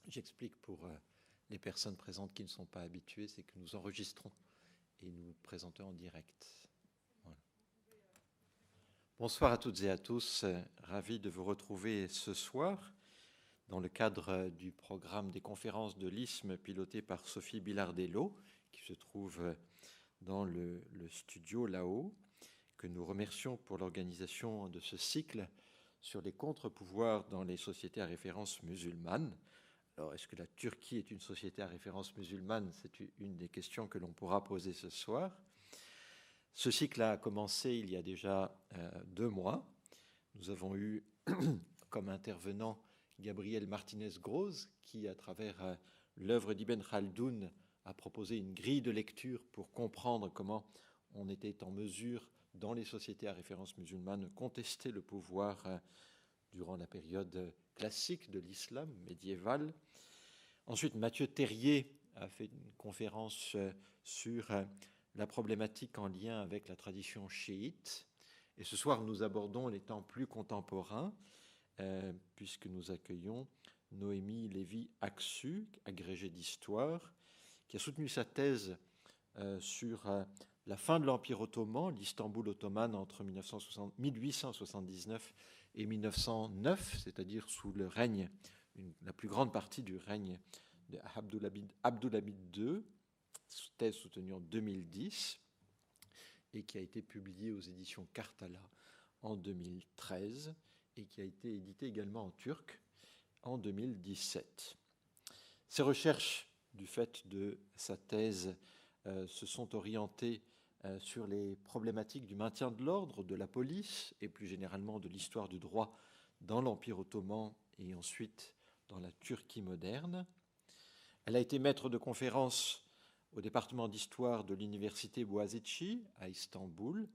J'explique pour les personnes présentes qui ne sont pas habituées, c'est que nous enregistrons et nous présentons en direct. Voilà. Bonsoir à toutes et à tous, ravi de vous retrouver ce soir dans le cadre du programme des conférences de l'ISM piloté par Sophie Bilardello, qui se trouve dans le studio là-haut, que nous remercions pour l'organisation de ce cycle sur les contre-pouvoirs dans les sociétés à référence musulmane. Alors, est-ce que la Turquie est une société à référence musulmane? C'est une des questions que l'on pourra poser ce soir. Ce cycle a commencé il y a déjà 2 mois. Nous avons eu comme intervenant Gabriel Martinez-Groz, qui, à travers l'œuvre d'Ibn Khaldoun, a proposé une grille de lecture pour comprendre comment on était en mesure, dans les sociétés à référence musulmane, de contester le pouvoir durant la période classique de l'islam médiéval. Ensuite, Mathieu Terrier a fait une conférence sur la problématique en lien avec la tradition chiite. Et ce soir, nous abordons les temps plus contemporains, puisque nous accueillons Noémie Lévy-Aksu, agrégée d'histoire, qui a soutenu sa thèse sur la fin de l'Empire ottoman, l'Istanbul ottomane entre 1879 et 1909, c'est-à-dire sous le règne, la plus grande partie du règne de Abdulhamid II, thèse soutenue en 2010 et qui a été publiée aux éditions Karthala en 2013 et qui a été éditée également en turc en 2017. Ses recherches, du fait de sa thèse, se sont orientées sur les problématiques du maintien de l'ordre, de la police et plus généralement de l'histoire du droit dans l'Empire ottoman et ensuite dans la Turquie moderne. Elle a été maître de conférences au département d'histoire de l'université Boğaziçi à Istanbul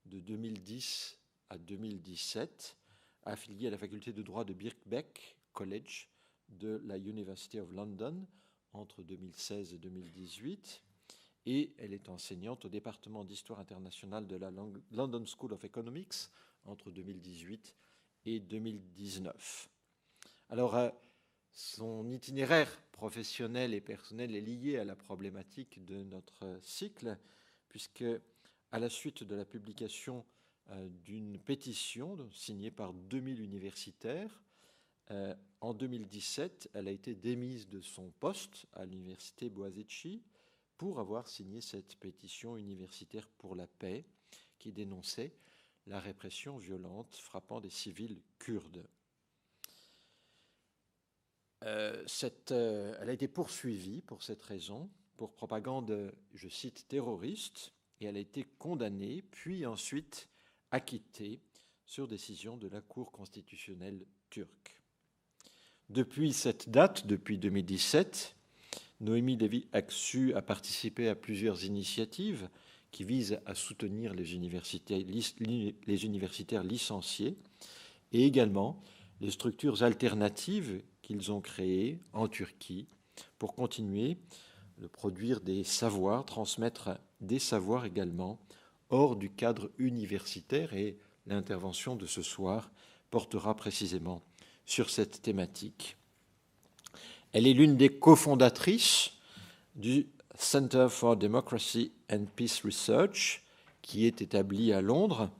de 2010 à 2017, affiliée à la faculté de droit de Birkbeck College de la University of London entre 2016 et 2018. Et elle est enseignante au département d'histoire internationale de la London School of Economics entre 2018 et 2019. Alors, son itinéraire professionnel et personnel est lié à la problématique de notre cycle, puisque à la suite de la publication d'une pétition signée par 2000 universitaires, en 2017, elle a été démise de son poste à l'université Boğaziçi pour avoir signé cette pétition universitaire pour la paix qui dénonçait la répression violente frappant des civils kurdes. Elle a été poursuivie pour cette raison, pour propagande, je cite, terroriste, et elle a été condamnée, puis ensuite acquittée sur décision de la Cour constitutionnelle turque. Depuis cette date, depuis 2017, Noémie Lévy-Aksu a participé à plusieurs initiatives qui visent à soutenir les universitaires licenciés et également les structures alternatives qu'ils ont créées en Turquie pour continuer de produire des savoirs, transmettre des savoirs également hors du cadre universitaire, et l'intervention de ce soir portera précisément sur cette thématique. Elle est l'une des cofondatrices du Center for Democracy and Peace Research, qui est établi à Londres,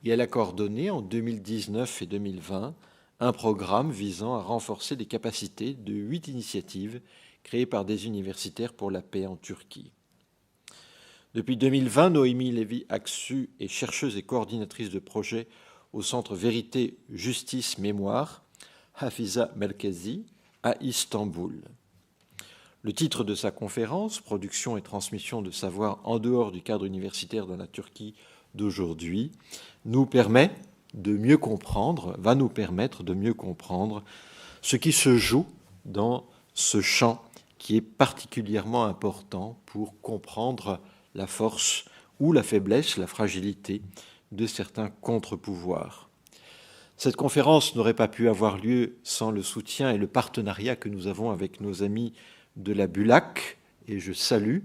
et elle a coordonné en 2019 et 2020 un programme visant à renforcer les capacités de 8 initiatives créées par des universitaires pour la paix en Turquie. Depuis 2020, Noémie Lévy-Aksu est chercheuse et coordinatrice de projet au Centre Vérité, Justice, Mémoire, Hafiza Merkezi, à Istanbul. Le titre de sa conférence, Production et transmission de savoir en dehors du cadre universitaire dans la Turquie d'aujourd'hui, nous permet de mieux comprendre, va nous permettre de mieux comprendre ce qui se joue dans ce champ qui est particulièrement important pour comprendre la force ou la faiblesse, la fragilité de certains contre-pouvoirs. Cette conférence n'aurait pas pu avoir lieu sans le soutien et le partenariat que nous avons avec nos amis de la Bulac, et je salue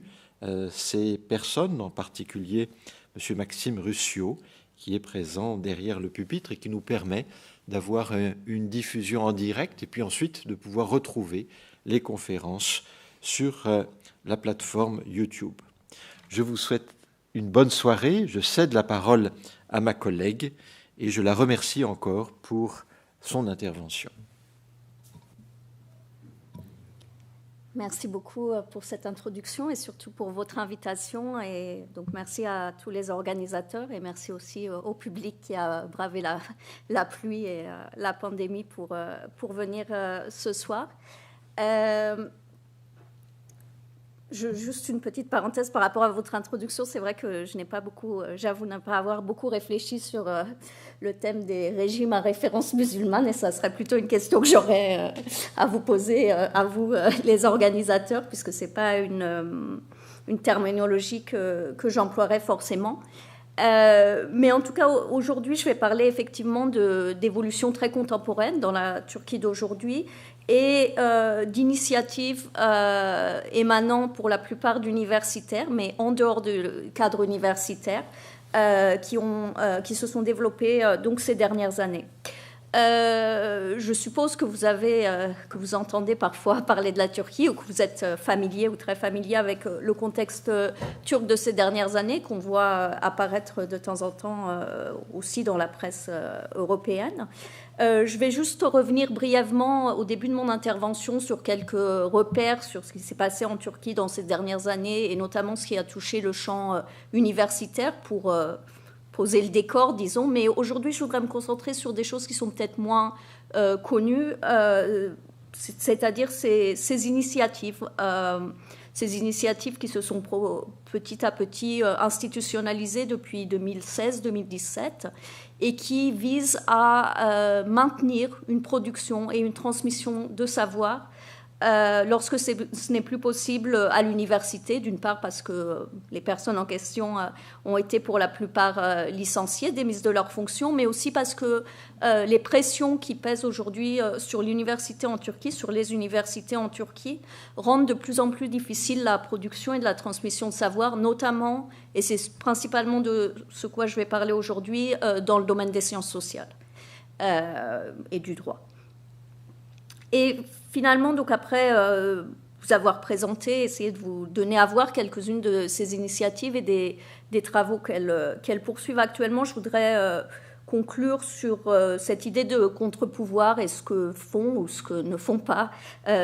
ces personnes, en particulier M. Maxime Ruscio, qui est présent derrière le pupitre et qui nous permet d'avoir une diffusion en direct et puis ensuite de pouvoir retrouver les conférences sur la plateforme YouTube. Je vous souhaite une bonne soirée. Je cède la parole à ma collègue et je la remercie encore pour son intervention. Merci beaucoup pour cette introduction et surtout pour votre invitation. Et donc merci à tous les organisateurs et merci aussi au public qui a bravé la pluie et la pandémie pour venir ce soir. Juste une petite parenthèse par rapport à votre introduction. C'est vrai que je n'ai pas beaucoup, j'avoue ne pas avoir beaucoup réfléchi sur le thème des régimes à référence musulmane, et ça serait plutôt une question que j'aurais à vous poser, à vous les organisateurs, puisque c'est pas une terminologie que j'emploierais forcément. Mais en tout cas, aujourd'hui, je vais parler effectivement d'évolutions très contemporaines dans la Turquie d'aujourd'hui et d'initiatives émanant pour la plupart d'universitaires, mais en dehors du cadre universitaire, qui se sont développées donc ces dernières années. Je suppose que que vous entendez parfois parler de la Turquie ou que vous êtes familier ou très familier avec le contexte turc de ces dernières années, qu'on voit apparaître de temps en temps aussi dans la presse européenne. Je vais juste revenir brièvement au début de mon intervention sur quelques repères sur ce qui s'est passé en Turquie dans ces dernières années et notamment ce qui a touché le champ universitaire pour poser le décor, disons. Mais aujourd'hui, je voudrais me concentrer sur des choses qui sont peut-être moins connues, c'est-à-dire ces initiatives qui se sont petit à petit institutionnalisées depuis 2016-2017 et qui visent à maintenir une production et une transmission de savoir lorsque ce n'est plus possible à l'université, d'une part parce que les personnes en question ont été pour la plupart licenciées, démises de leurs fonctions, mais aussi parce que les pressions qui pèsent aujourd'hui sur l'université en Turquie, sur les universités en Turquie, rendent de plus en plus difficile la production et de la transmission de savoir, notamment, et c'est principalement de ce quoi je vais parler aujourd'hui, dans le domaine des sciences sociales et du droit. Et finalement, donc après vous avoir présenté, essayer de vous donner à voir quelques-unes de ces initiatives et des travaux qu'elles poursuivent actuellement, je voudrais conclure sur cette idée de contre-pouvoir et ce que font ou ce que ne font pas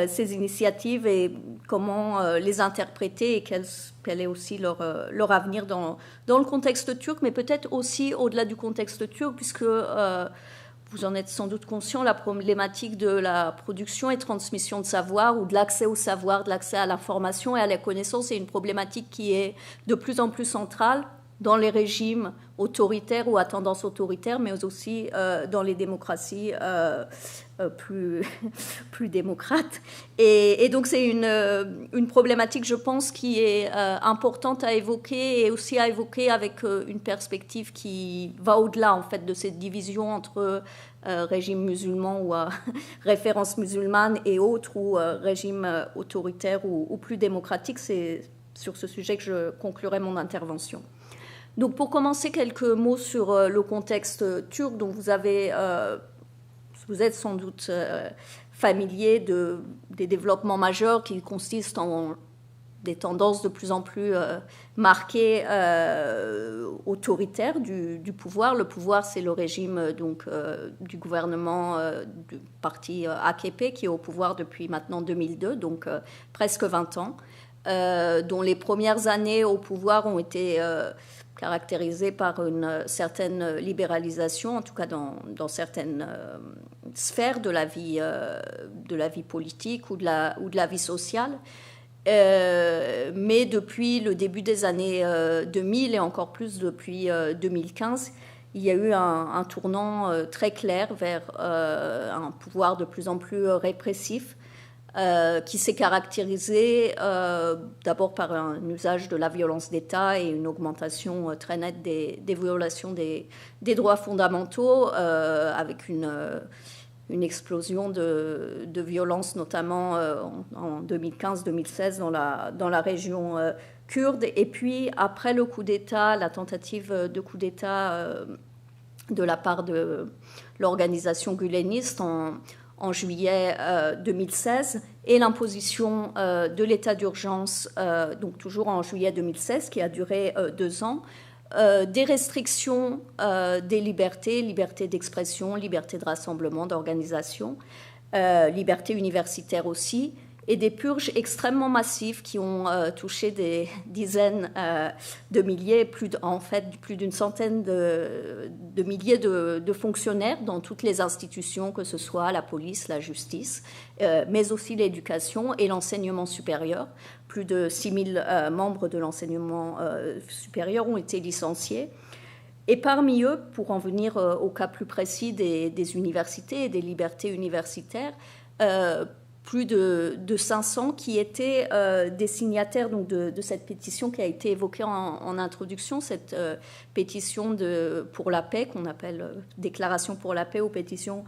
ces initiatives et comment les interpréter et quel est aussi leur avenir dans le contexte turc, mais peut-être aussi au-delà du contexte turc, puisque vous en êtes sans doute conscient, la problématique de la production et transmission de savoir ou de l'accès au savoir, de l'accès à l'information et à la connaissance est une problématique qui est de plus en plus centrale dans les régimes autoritaires ou à tendance autoritaire, mais aussi dans les démocraties plus démocrates. Et donc c'est une problématique, je pense, qui est importante à évoquer et aussi à évoquer avec une perspective qui va au-delà en fait de cette division entre régime musulman ou référence musulmane et autres ou régime autoritaire ou plus démocratique. C'est sur ce sujet que je conclurai mon intervention. Donc pour commencer, quelques mots sur le contexte turc dont vous êtes sans doute familier des développements majeurs qui consistent en des tendances de plus en plus marquées autoritaires du pouvoir. Le pouvoir, c'est le régime du gouvernement du parti AKP qui est au pouvoir depuis maintenant 2002, donc presque 20 ans, dont les premières années au pouvoir ont été caractérisée par une certaine libéralisation, en tout cas dans certaines sphères de la vie politique ou de la vie sociale. Mais depuis le début des années 2000 et encore plus depuis 2015, il y a eu un tournant très clair vers un pouvoir de plus en plus répressif, qui s'est caractérisé d'abord par un usage de la violence d'État et une augmentation très nette des violations des droits fondamentaux, avec une explosion de violence, notamment en 2015-2016 dans la région kurde. Et puis, après le coup d'État, la tentative de coup d'État de la part de l'organisation guleniste en juillet 2016, et l'imposition de l'état d'urgence, donc toujours en juillet 2016, qui a duré 2 ans, des restrictions des libertés, liberté d'expression, liberté de rassemblement, d'organisation, liberté universitaire aussi, et des purges extrêmement massives qui ont touché des dizaines de milliers, en fait plus d'une centaine de milliers de fonctionnaires dans toutes les institutions, que ce soit la police, la justice, mais aussi l'éducation et l'enseignement supérieur. Plus de 6000 membres de l'enseignement supérieur ont été licenciés. Et parmi eux, pour en venir au cas plus précis des universités et des libertés universitaires, plus de 500 qui étaient des signataires donc, de cette pétition qui a été évoquée en introduction, cette pétition pour la paix, qu'on appelle Déclaration pour la paix ou Pétition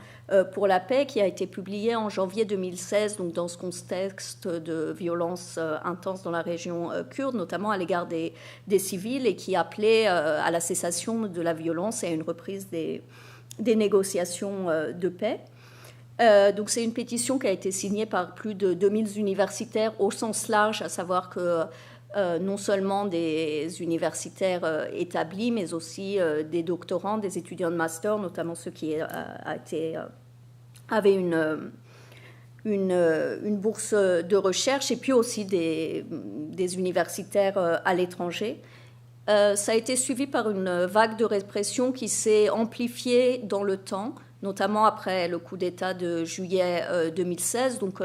pour la paix, qui a été publiée en janvier 2016, donc dans ce contexte de violence intense dans la région kurde, notamment à l'égard des civils, et qui appelait à la cessation de la violence et à une reprise des négociations de paix. Donc c'est une pétition qui a été signée par plus de 2000 universitaires au sens large, à savoir que non seulement des universitaires établis, mais aussi des doctorants, des étudiants de master, notamment ceux qui avaient une bourse de recherche, et puis aussi des universitaires à l'étranger. Ça a été suivi par une vague de répression qui s'est amplifiée dans le temps, notamment après le coup d'État de juillet 2016, donc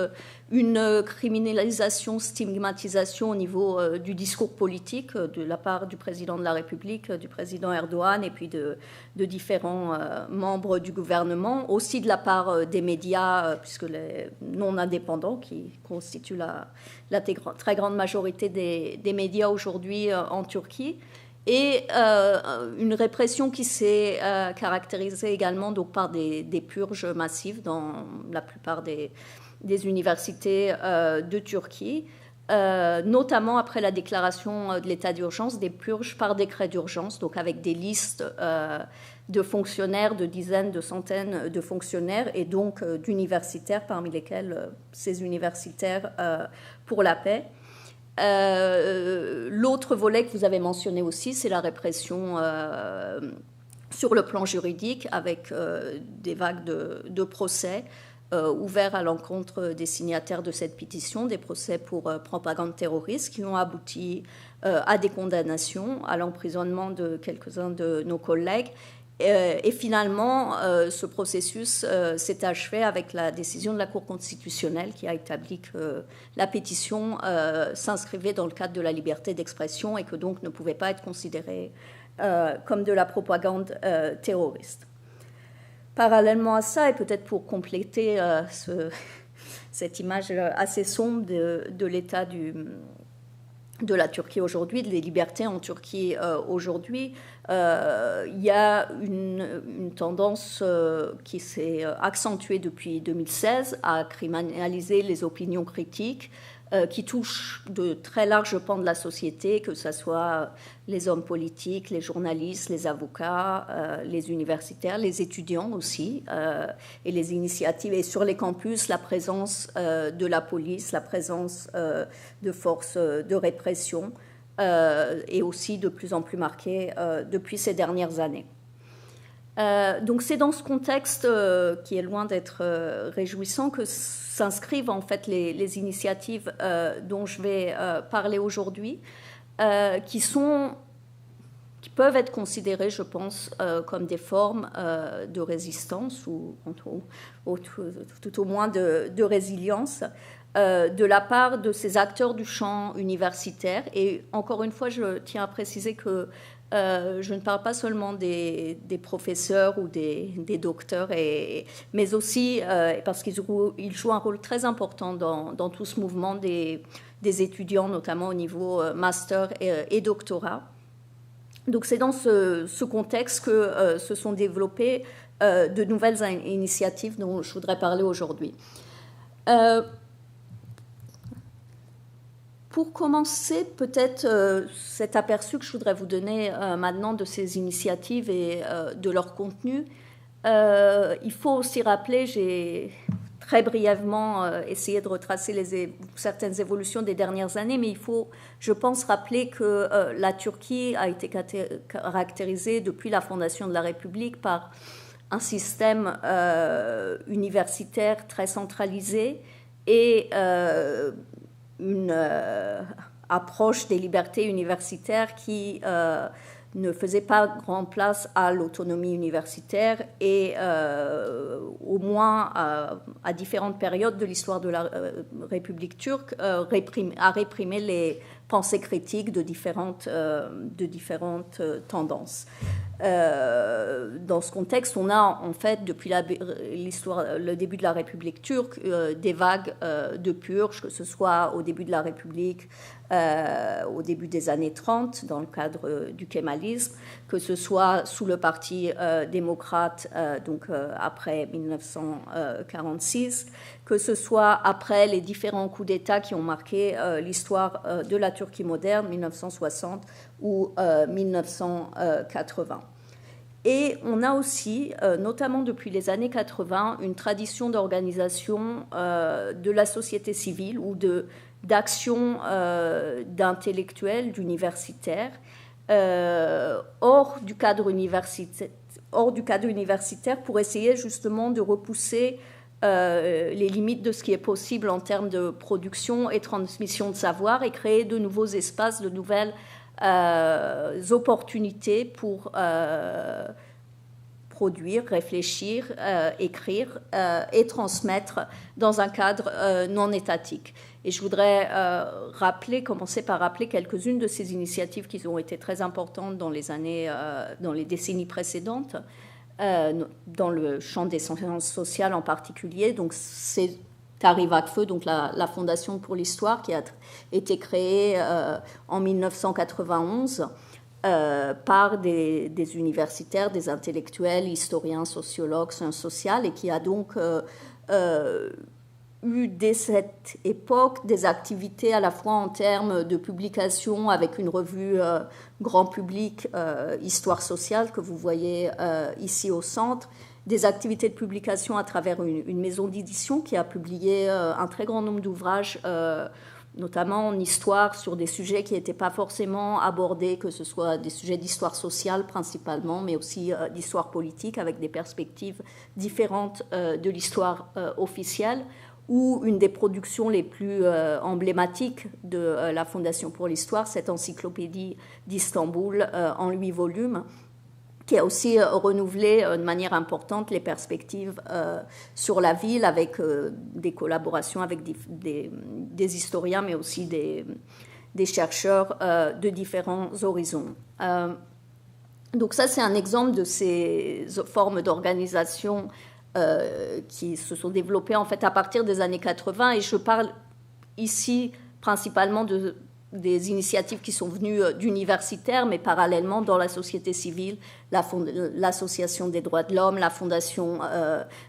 une criminalisation, stigmatisation au niveau du discours politique de la part du président de la République, du président Erdogan, et puis de différents membres du gouvernement, aussi de la part des médias, puisque les non indépendants, qui constituent la très grande majorité des médias aujourd'hui en Turquie, et une répression qui s'est caractérisée également donc, par des purges massives dans la plupart des universités de Turquie, notamment après la déclaration de l'état d'urgence, des purges par décret d'urgence, donc avec des listes de fonctionnaires, de dizaines, de centaines de fonctionnaires, et donc d'universitaires, parmi lesquels ces universitaires pour la paix. L'autre volet que vous avez mentionné aussi, c'est la répression sur le plan juridique, avec des vagues de procès ouverts à l'encontre des signataires de cette pétition, des procès pour propagande terroriste qui ont abouti à des condamnations, à l'emprisonnement de quelques-uns de nos collègues. Et finalement, ce processus s'est achevé avec la décision de la Cour constitutionnelle qui a établi que la pétition s'inscrivait dans le cadre de la liberté d'expression et que donc ne pouvait pas être considérée comme de la propagande terroriste. Parallèlement à ça, et peut-être pour compléter cette image assez sombre de l'état de la Turquie aujourd'hui, des libertés en Turquie aujourd'hui, il y a une tendance qui s'est accentuée depuis 2016 à criminaliser les opinions critiques qui touchent de très larges pans de la société, que ce soit les hommes politiques, les journalistes, les avocats, les universitaires, les étudiants aussi, et les initiatives. Et sur les campus, la présence de la police, la présence de forces de répression est aussi de plus en plus marquée depuis ces dernières années. Donc c'est dans ce contexte qui est loin d'être réjouissant que s'inscrivent en fait les initiatives dont je vais parler aujourd'hui, qui peuvent être considérées, je pense, comme des formes de résistance ou tout au moins de résilience de la part de ces acteurs du champ universitaire. Et encore une fois, je tiens à préciser que je ne parle pas seulement des professeurs ou des docteurs, mais aussi parce qu'ils jouent un rôle très important dans tout ce mouvement des étudiants, notamment au niveau master et doctorat. Donc c'est dans ce contexte que se sont développées de nouvelles initiatives dont je voudrais parler aujourd'hui. Pour commencer, peut-être cet aperçu que je voudrais vous donner maintenant de ces initiatives et de leur contenu. Il faut aussi rappeler, j'ai très brièvement essayé de retracer certaines évolutions des dernières années, mais il faut, je pense, rappeler que la Turquie a été caractérisée depuis la fondation de la République par un système universitaire très centralisé et une approche des libertés universitaires qui ne faisait pas grand place à l'autonomie universitaire et au moins à différentes périodes de l'histoire de la République turque a réprimé les pensées critiques de différentes tendances. Dans ce contexte, on a en fait depuis le début de la République turque des vagues de purges, que ce soit au début de la République, au début des années 30, dans le cadre du kémalisme, que ce soit sous le Parti démocrate, donc après 1946, que ce soit après les différents coups d'État qui ont marqué l'histoire de la Turquie moderne, 1960 ou 1980. Et on a aussi, notamment depuis les années 80, une tradition d'organisation de la société civile ou d'action d'intellectuels, d'universitaires, hors du cadre universitaire pour essayer justement de repousser les limites de ce qui est possible en termes de production et transmission de savoir et créer de nouveaux espaces, de nouvelles opportunités pour produire, réfléchir, écrire et transmettre dans un cadre non étatique. Et je voudrais commencer par rappeler quelques-unes de ces initiatives qui ont été très importantes dans les décennies précédentes, dans le champ des sciences sociales en particulier. Donc c'est Tarih Vakfı, donc la Fondation pour l'Histoire, qui a été créée en 1991 par des universitaires, des intellectuels, historiens, sociologues, sciences sociales, et qui a donc eu dès cette époque des activités à la fois en termes de publication avec une revue grand public, Histoire sociale, que vous voyez ici au centre, des activités de publication à travers une maison d'édition qui a publié un très grand nombre d'ouvrages, notamment en histoire, sur des sujets qui n'étaient pas forcément abordés, que ce soit des sujets d'histoire sociale principalement, mais aussi d'histoire politique, avec des perspectives différentes de l'histoire officielle, ou une des productions les plus emblématiques de la Fondation pour l'Histoire, cette encyclopédie d'Istanbul en 8 volumes, qui a aussi renouvelé de manière importante les perspectives sur la ville, avec des collaborations avec des historiens, mais aussi des chercheurs de différents horizons. Donc ça, c'est un exemple de ces formes d'organisation qui se sont développées en fait à partir des années 80, et je parle ici principalement des initiatives qui sont venues d'universitaires, mais parallèlement dans la société civile, l'Association des droits de l'homme, la Fondation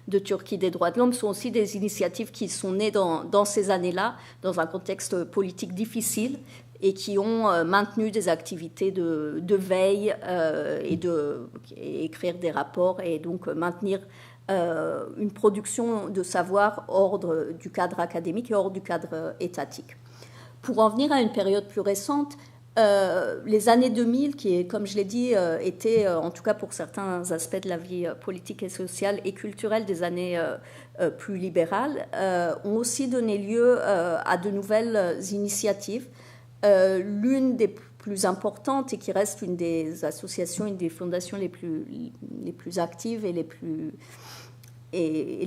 de Turquie des droits de l'homme sont aussi des initiatives qui sont nées dans ces années-là, dans un contexte politique difficile, et qui ont maintenu des activités de veille et écrire des rapports, et donc maintenir une production de savoir hors du cadre académique et hors du cadre étatique. Pour en venir à une période plus récente, les années 2000, qui, comme je l'ai dit, étaient, en tout cas pour certains aspects de la vie politique et sociale et culturelle, des années plus libérales, ont aussi donné lieu à de nouvelles initiatives. L'une des plus importantes, et qui reste une des associations, une des fondations les plus actives et les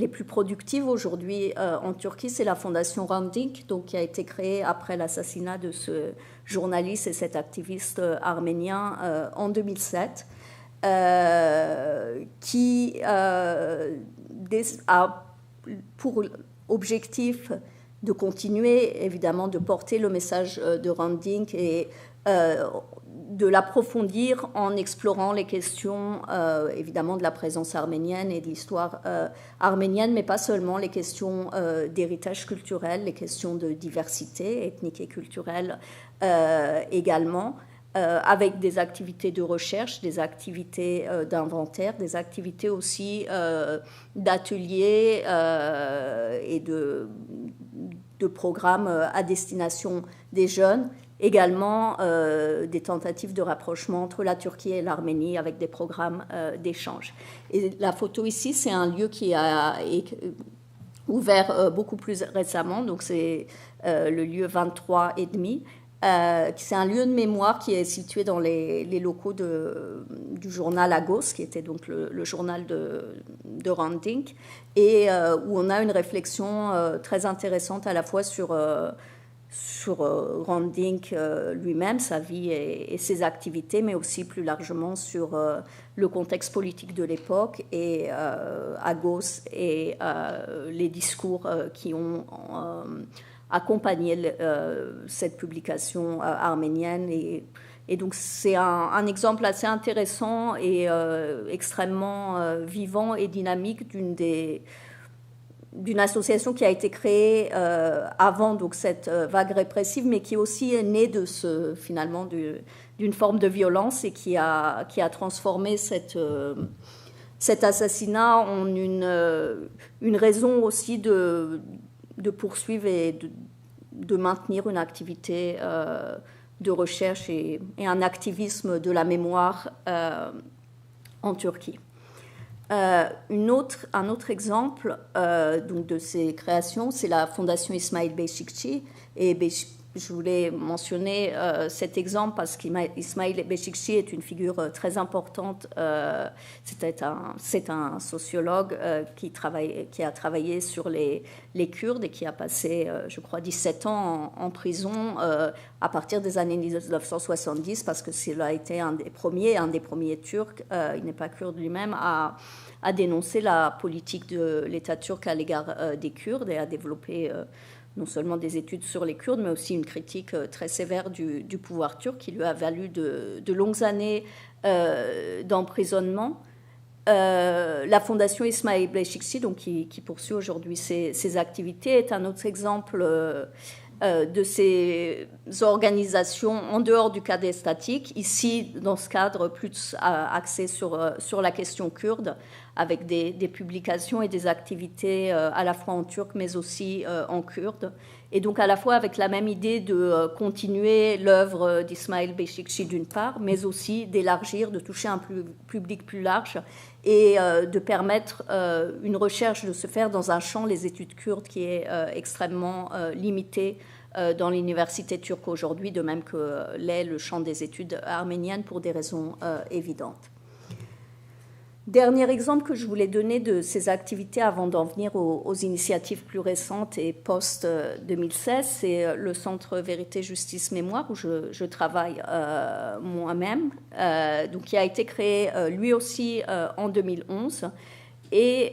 plus productives aujourd'hui en Turquie, c'est la fondation Hrant Dink, donc, qui a été créée après l'assassinat de ce journaliste et cet activiste arménien en 2007, qui a pour objectif de continuer, évidemment, de porter le message de Hrant Dink et de l'approfondir en explorant les questions, évidemment, de la présence arménienne et de l'histoire arménienne, mais pas seulement, les questions d'héritage culturel, les questions de diversité ethnique et culturelle également, avec des activités de recherche, des activités d'inventaire, des activités aussi d'ateliers et de programmes à destination des jeunes. Également des tentatives de rapprochement entre la Turquie et l'Arménie avec des programmes d'échange. Et la photo ici, c'est un lieu qui a ouvert beaucoup plus récemment, donc c'est le lieu 23,5. C'est un lieu de mémoire qui est situé dans les locaux du journal Agos, qui était donc le journal de Hrant Dink, et où on a une réflexion très intéressante à la fois sur Hrant Dink lui-même, sa vie et ses activités, mais aussi plus largement sur le contexte politique de l'époque et Agos et les discours qui ont accompagné cette publication arménienne. Et donc c'est un exemple assez intéressant et extrêmement vivant et dynamique d'une association qui a été créée avant donc, cette vague répressive, mais qui aussi est née de finalement d'une forme de violence et qui a transformé cet assassinat en une raison aussi de poursuivre et de maintenir une activité de recherche et un activisme de la mémoire en Turquie. Un autre exemple donc de ces créations, c'est la Fondation Ismail Beşikçi. Et je voulais mentionner cet exemple parce qu'Ismail Beşikçi est une figure très importante. C'est un sociologue qui a travaillé sur les Kurdes et qui a passé, je crois, 17 ans en prison à partir des années 1970 parce que cela a été un des premiers Turcs, il n'est pas kurde lui-même, à dénoncer la politique de l'État turc à l'égard des Kurdes et à développer non seulement des études sur les Kurdes, mais aussi une critique très sévère du pouvoir turc qui lui a valu de longues années d'emprisonnement. La Fondation Ismail Beşikçi, donc qui poursuit aujourd'hui ses activités, est un autre exemple de ces organisations en dehors du cadre statique, ici dans ce cadre plus axé sur la question kurde, avec des publications et des activités à la fois en turc mais aussi en kurde, et donc à la fois avec la même idée de continuer l'œuvre d'Ismail Beşikçi d'une part, mais aussi d'élargir, de toucher un public plus large et de permettre une recherche de se faire dans un champ, les études kurdes, qui est extrêmement limité dans l'université turque aujourd'hui, de même que l'est le champ des études arméniennes pour des raisons évidentes. Dernier exemple que je voulais donner de ces activités avant d'en venir aux initiatives plus récentes et post-2016, c'est le Centre Vérité, Justice, Mémoire, où je travaille moi-même, donc qui a été créé lui aussi en 2011, et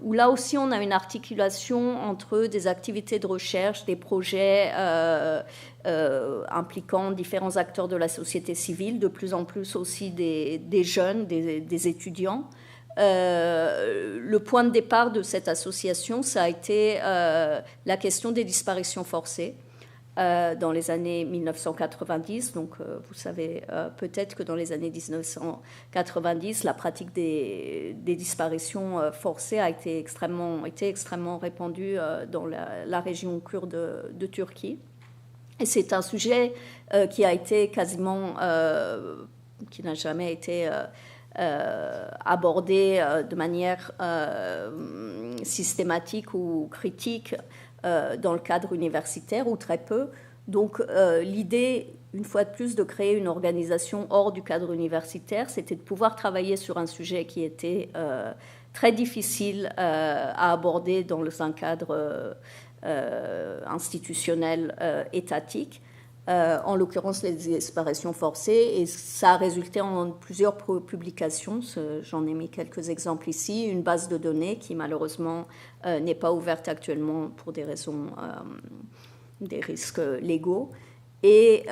où là aussi on a une articulation entre des activités de recherche, des projets impliquant différents acteurs de la société civile, de plus en plus aussi des jeunes, des étudiants. Le point de départ de cette association, ça a été la question des disparitions forcées dans les années 1990. Donc vous savez peut-être que dans les années 1990, la pratique des disparitions forcées a été extrêmement répandue dans la région kurde de Turquie. Et c'est un sujet qui a été quasiment, qui n'a jamais été abordé de manière systématique ou critique dans le cadre universitaire, ou très peu. Donc l'idée, une fois de plus, de créer une organisation hors du cadre universitaire, c'était de pouvoir travailler sur un sujet qui était très difficile à aborder dans un cadre institutionnel étatique, en l'occurrence les disparitions forcées, et ça a résulté en plusieurs publications. J'en ai mis quelques exemples ici. Une base de données qui malheureusement n'est pas ouverte actuellement pour des raisons, des risques légaux, Et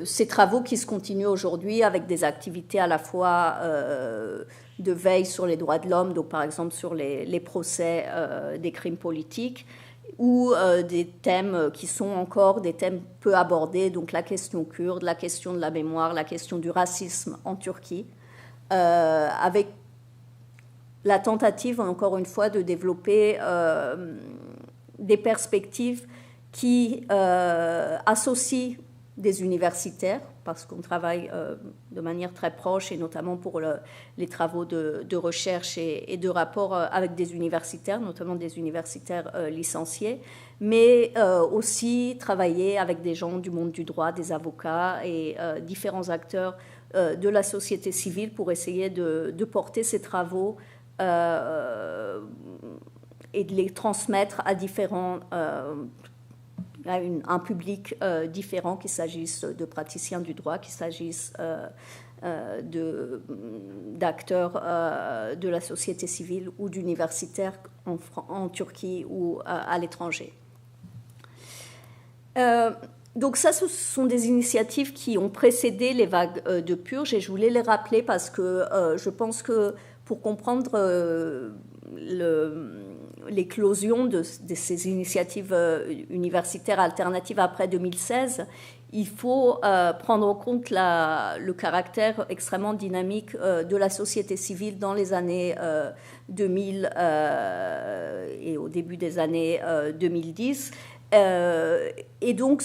ces travaux qui se continuent aujourd'hui avec des activités à la fois de veille sur les droits de l'homme, donc par exemple sur les procès des crimes politiques, ou des thèmes qui sont encore des thèmes peu abordés, donc la question kurde, la question de la mémoire, la question du racisme en Turquie, avec la tentative, encore une fois, de développer des perspectives qui associent des universitaires, parce qu'on travaille de manière très proche, et notamment pour les travaux de recherche et de rapport avec des universitaires, notamment des universitaires licenciés, mais aussi travailler avec des gens du monde du droit, des avocats et différents acteurs de la société civile pour essayer de porter ces travaux et de les transmettre à différents un public différent, qu'il s'agisse de praticiens du droit, qu'il s'agisse d'acteurs de la société civile ou d'universitaires en Turquie ou à l'étranger. Donc ça, ce sont des initiatives qui ont précédé les vagues de purge, et je voulais les rappeler parce que je pense que pour comprendre l'éclosion de ces initiatives universitaires alternatives après 2016, il faut prendre en compte le caractère extrêmement dynamique de la société civile dans les années 2000 et au début des années 2010. Et donc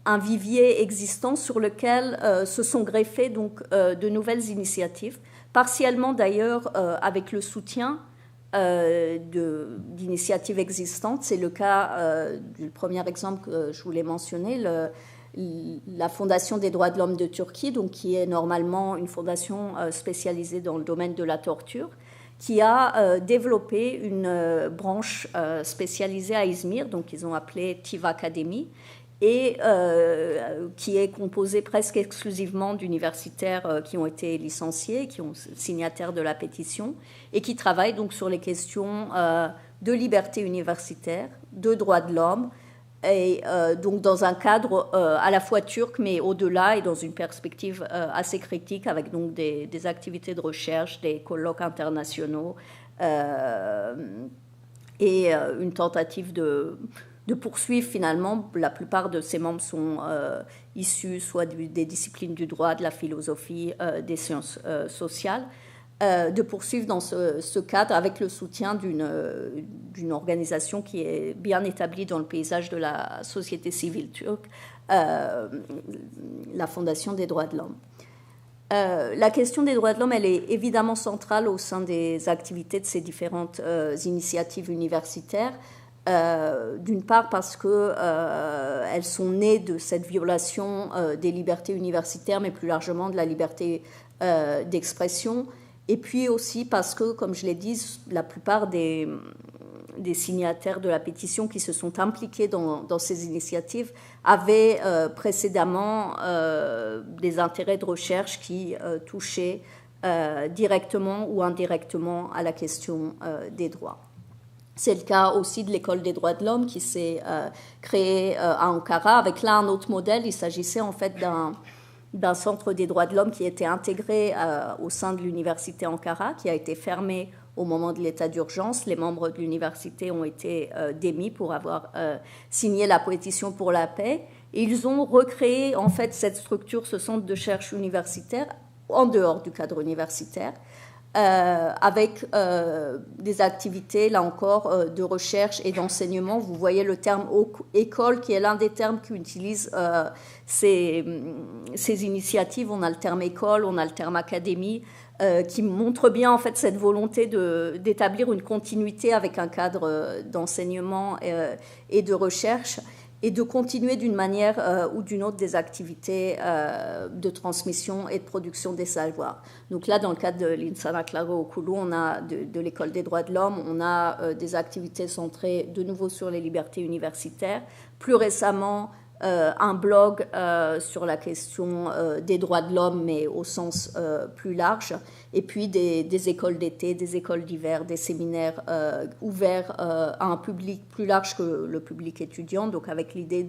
un vivier existant sur lequel se sont greffées donc, de nouvelles initiatives, partiellement d'ailleurs avec le soutien d'initiatives existantes. C'est le cas du premier exemple que je voulais mentionner, la Fondation des droits de l'homme de Turquie, donc, qui est normalement une fondation spécialisée dans le domaine de la torture, qui a développé une branche spécialisée à Izmir, donc ils ont appelé TIV Academy, et qui est composée presque exclusivement d'universitaires qui ont été licenciés, qui sont signataires de la pétition, et qui travaillent donc sur les questions de liberté universitaire, de droits de l'homme, et donc dans un cadre à la fois turc, mais au-delà, et dans une perspective assez critique, avec donc des activités de recherche, des colloques internationaux, et une tentative de poursuivre finalement. La plupart de ces membres sont issus soit des disciplines du droit, de la philosophie, des sciences sociales, de poursuivre dans ce cadre avec le soutien d'une organisation qui est bien établie dans le paysage de la société civile turque, la Fondation des droits de l'homme. La question des droits de l'homme, elle est évidemment centrale au sein des activités de ces différentes initiatives universitaires. D'une part parce qu'elles sont nées de cette violation des libertés universitaires, mais plus largement de la liberté d'expression, et puis aussi parce que, comme je l'ai dit, la plupart des signataires de la pétition qui se sont impliqués dans ces initiatives avaient précédemment des intérêts de recherche qui touchaient directement ou indirectement à la question des droits. C'est le cas aussi de l'École des droits de l'homme qui s'est créée à Ankara, avec là un autre modèle. Il s'agissait en fait d'un centre des droits de l'homme qui était intégré au sein de l'université Ankara, qui a été fermé au moment de l'état d'urgence. Les membres de l'université ont été démis pour avoir signé la pétition pour la paix. Et ils ont recréé en fait cette structure, ce centre de recherche universitaire, en dehors du cadre universitaire, avec des activités, là encore, de recherche et d'enseignement. Vous voyez le terme école, qui est l'un des termes qu'utilisent ces initiatives. On a le terme école, on a le terme académie, qui montre bien en fait cette volonté d'établir une continuité avec un cadre d'enseignement et de recherche, et de continuer d'une manière ou d'une autre des activités de transmission et de production des savoirs. Donc là, dans le cadre de l'Insana Claro Okulu, on a de l'École des droits de l'homme, on a des activités centrées de nouveau sur les libertés universitaires. Plus récemment, un blog sur la question des droits de l'homme, mais au sens plus large, et puis des écoles d'été, des écoles d'hiver, des séminaires ouverts à un public plus large que le public étudiant, donc avec l'idée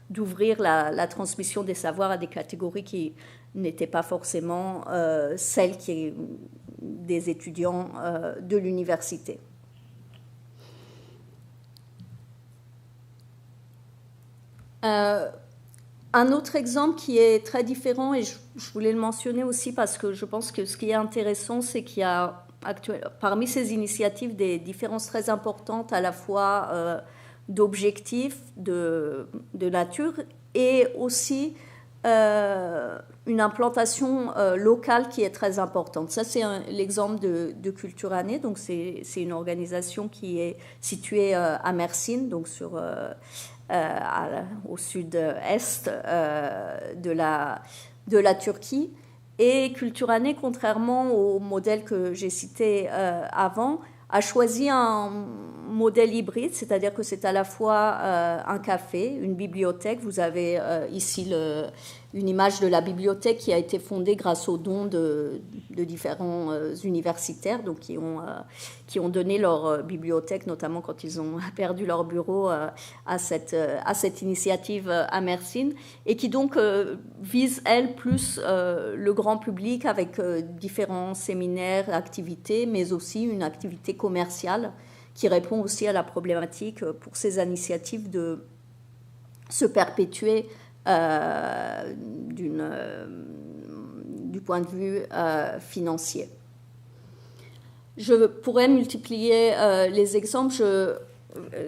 d'ouvrir la transmission des savoirs à des catégories qui n'étaient pas forcément celles des étudiants de l'université. Un autre exemple qui est très différent, et je voulais le mentionner aussi parce que je pense que ce qui est intéressant, c'est qu'il y a parmi ces initiatives des différences très importantes à la fois d'objectifs, de nature, et aussi une implantation locale qui est très importante. Ça, c'est l'exemple de Culture Année. Donc, c'est une organisation qui est située à Mersin, donc au sud-est de la Turquie. Et Culture Année, contrairement au modèle que j'ai cité avant, a choisi un modèle hybride, c'est-à-dire que c'est à la fois un café, une bibliothèque. Vous avez ici une image de la bibliothèque qui a été fondée grâce aux dons de différents universitaires, donc qui ont donné leur bibliothèque, notamment quand ils ont perdu leur bureau, à cette initiative à Mersin, et qui donc vise, elle, plus le grand public avec différents séminaires, activités, mais aussi une activité commerciale qui répond aussi à la problématique pour ces initiatives de se perpétuer du point de vue financier. Je pourrais multiplier les exemples.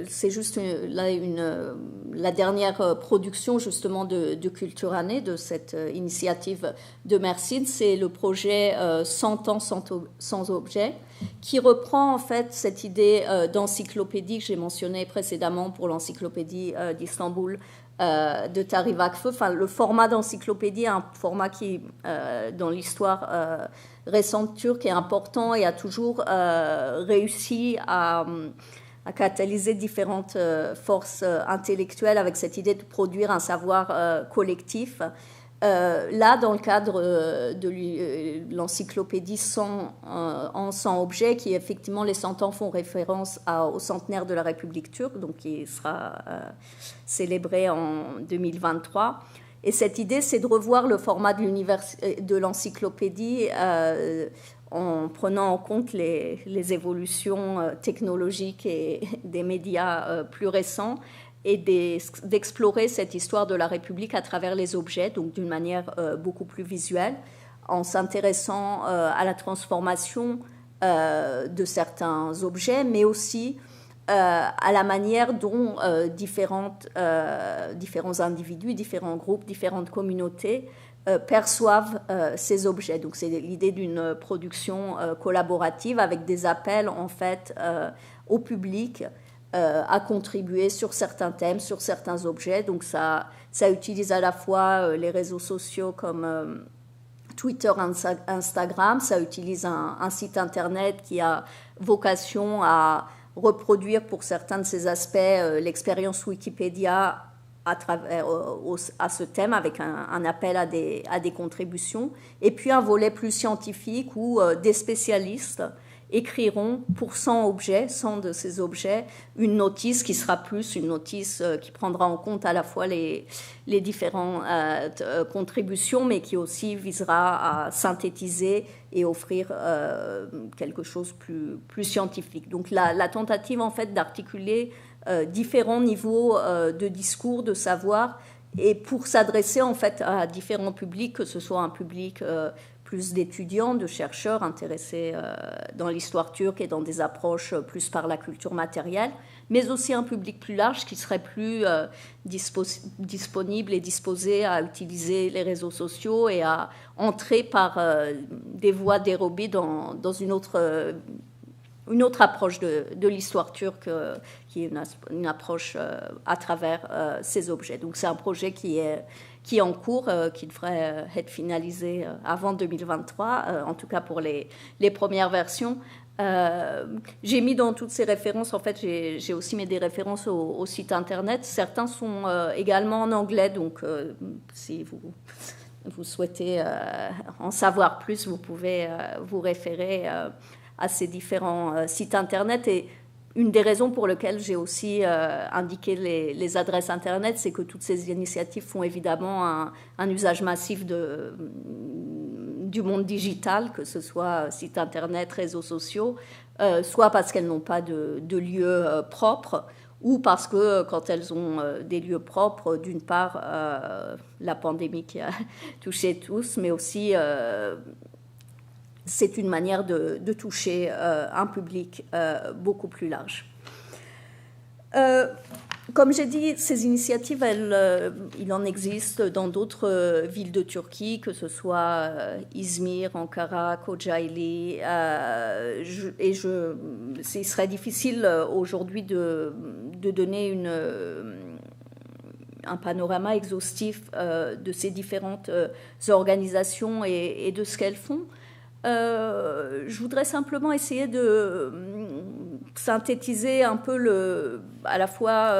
C'est juste la dernière production justement de Culture Année, de cette initiative de Mersin. C'est le projet 100 ans sans objet, qui reprend en fait cette idée d'encyclopédie que j'ai mentionnée précédemment pour l'encyclopédie d'Istanbul de Tarih Vakfı. Enfin, le format d'encyclopédie est un format qui, dans l'histoire récente turque, est important et a toujours réussi à catalyser différentes forces intellectuelles avec cette idée de produire un savoir collectif. Là, dans le cadre de l'encyclopédie 100 ans sans objet, qui effectivement les 100 ans font référence au centenaire de la République turque, donc qui sera célébré en 2023. Et cette idée, c'est de revoir le format de l'encyclopédie en prenant en compte les évolutions technologiques et des médias plus récents, et d'explorer cette histoire de la République à travers les objets, donc d'une manière beaucoup plus visuelle, en s'intéressant à la transformation de certains objets, mais aussi à la manière dont différents individus, différents groupes, différentes communautés perçoivent ces objets. Donc c'est l'idée d'une production collaborative avec des appels en fait au public à contribuer sur certains thèmes, sur certains objets. Donc ça utilise à la fois les réseaux sociaux comme Twitter, Instagram, ça utilise un site internet qui a vocation à reproduire pour certains de ces aspects l'expérience Wikipédia à ce thème, avec un appel à des contributions, et puis un volet plus scientifique où des spécialistes écriront pour 100 objets, 100 de ces objets, une notice qui sera plus une notice qui prendra en compte à la fois les différentes contributions, mais qui aussi visera à synthétiser et offrir quelque chose plus scientifique. Donc la tentative en fait d'articuler différents niveaux de discours, de savoir, et pour s'adresser en fait à différents publics, que ce soit un public plus d'étudiants, de chercheurs intéressés dans l'histoire turque et dans des approches plus par la culture matérielle, mais aussi un public plus large qui serait plus disponible et disposé à utiliser les réseaux sociaux et à entrer par des voies dérobées dans une autre approche de l'histoire turque, qui est une approche à travers ces objets. Donc c'est un projet qui est en cours, qui devrait être finalisé avant 2023, en tout cas pour les premières versions, J'ai mis dans toutes ces références, en fait, j'ai aussi mis des références au site internet. Certains sont également en anglais, donc si vous souhaitez en savoir plus, vous pouvez vous référer à ces différents sites internet. Et une des raisons pour lesquelles j'ai aussi indiqué les adresses internet, c'est que toutes ces initiatives font évidemment un usage massif du monde digital, que ce soit site internet, réseaux sociaux, soit parce qu'elles n'ont pas de lieu propre, ou parce que quand elles ont des lieux propres, d'une part, la pandémie qui a touché tous, mais aussi c'est une manière de toucher un public beaucoup plus large. Comme j'ai dit, ces initiatives, il en existe dans d'autres villes de Turquie, que ce soit Izmir, Ankara, Kocaeli. Il serait difficile aujourd'hui de donner un panorama exhaustif de ces différentes organisations et de ce qu'elles font. Je voudrais simplement essayer de synthétiser un peu à la fois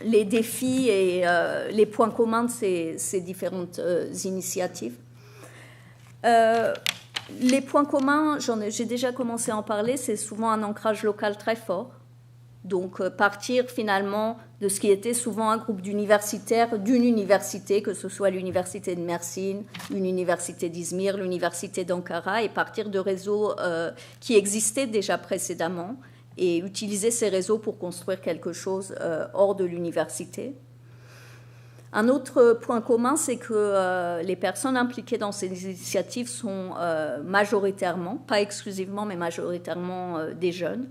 les défis et les points communs de ces différentes initiatives. Les points communs, j'ai déjà commencé à en parler, c'est souvent un ancrage local très fort. Donc partir finalement de ce qui était souvent un groupe d'universitaires d'une université, que ce soit l'université de Mersin, une université d'Izmir, l'université d'Ankara, et partir de réseaux qui existaient déjà précédemment et utiliser ces réseaux pour construire quelque chose hors de l'université. Un autre point commun, c'est que les personnes impliquées dans ces initiatives sont majoritairement, pas exclusivement, mais majoritairement des jeunes.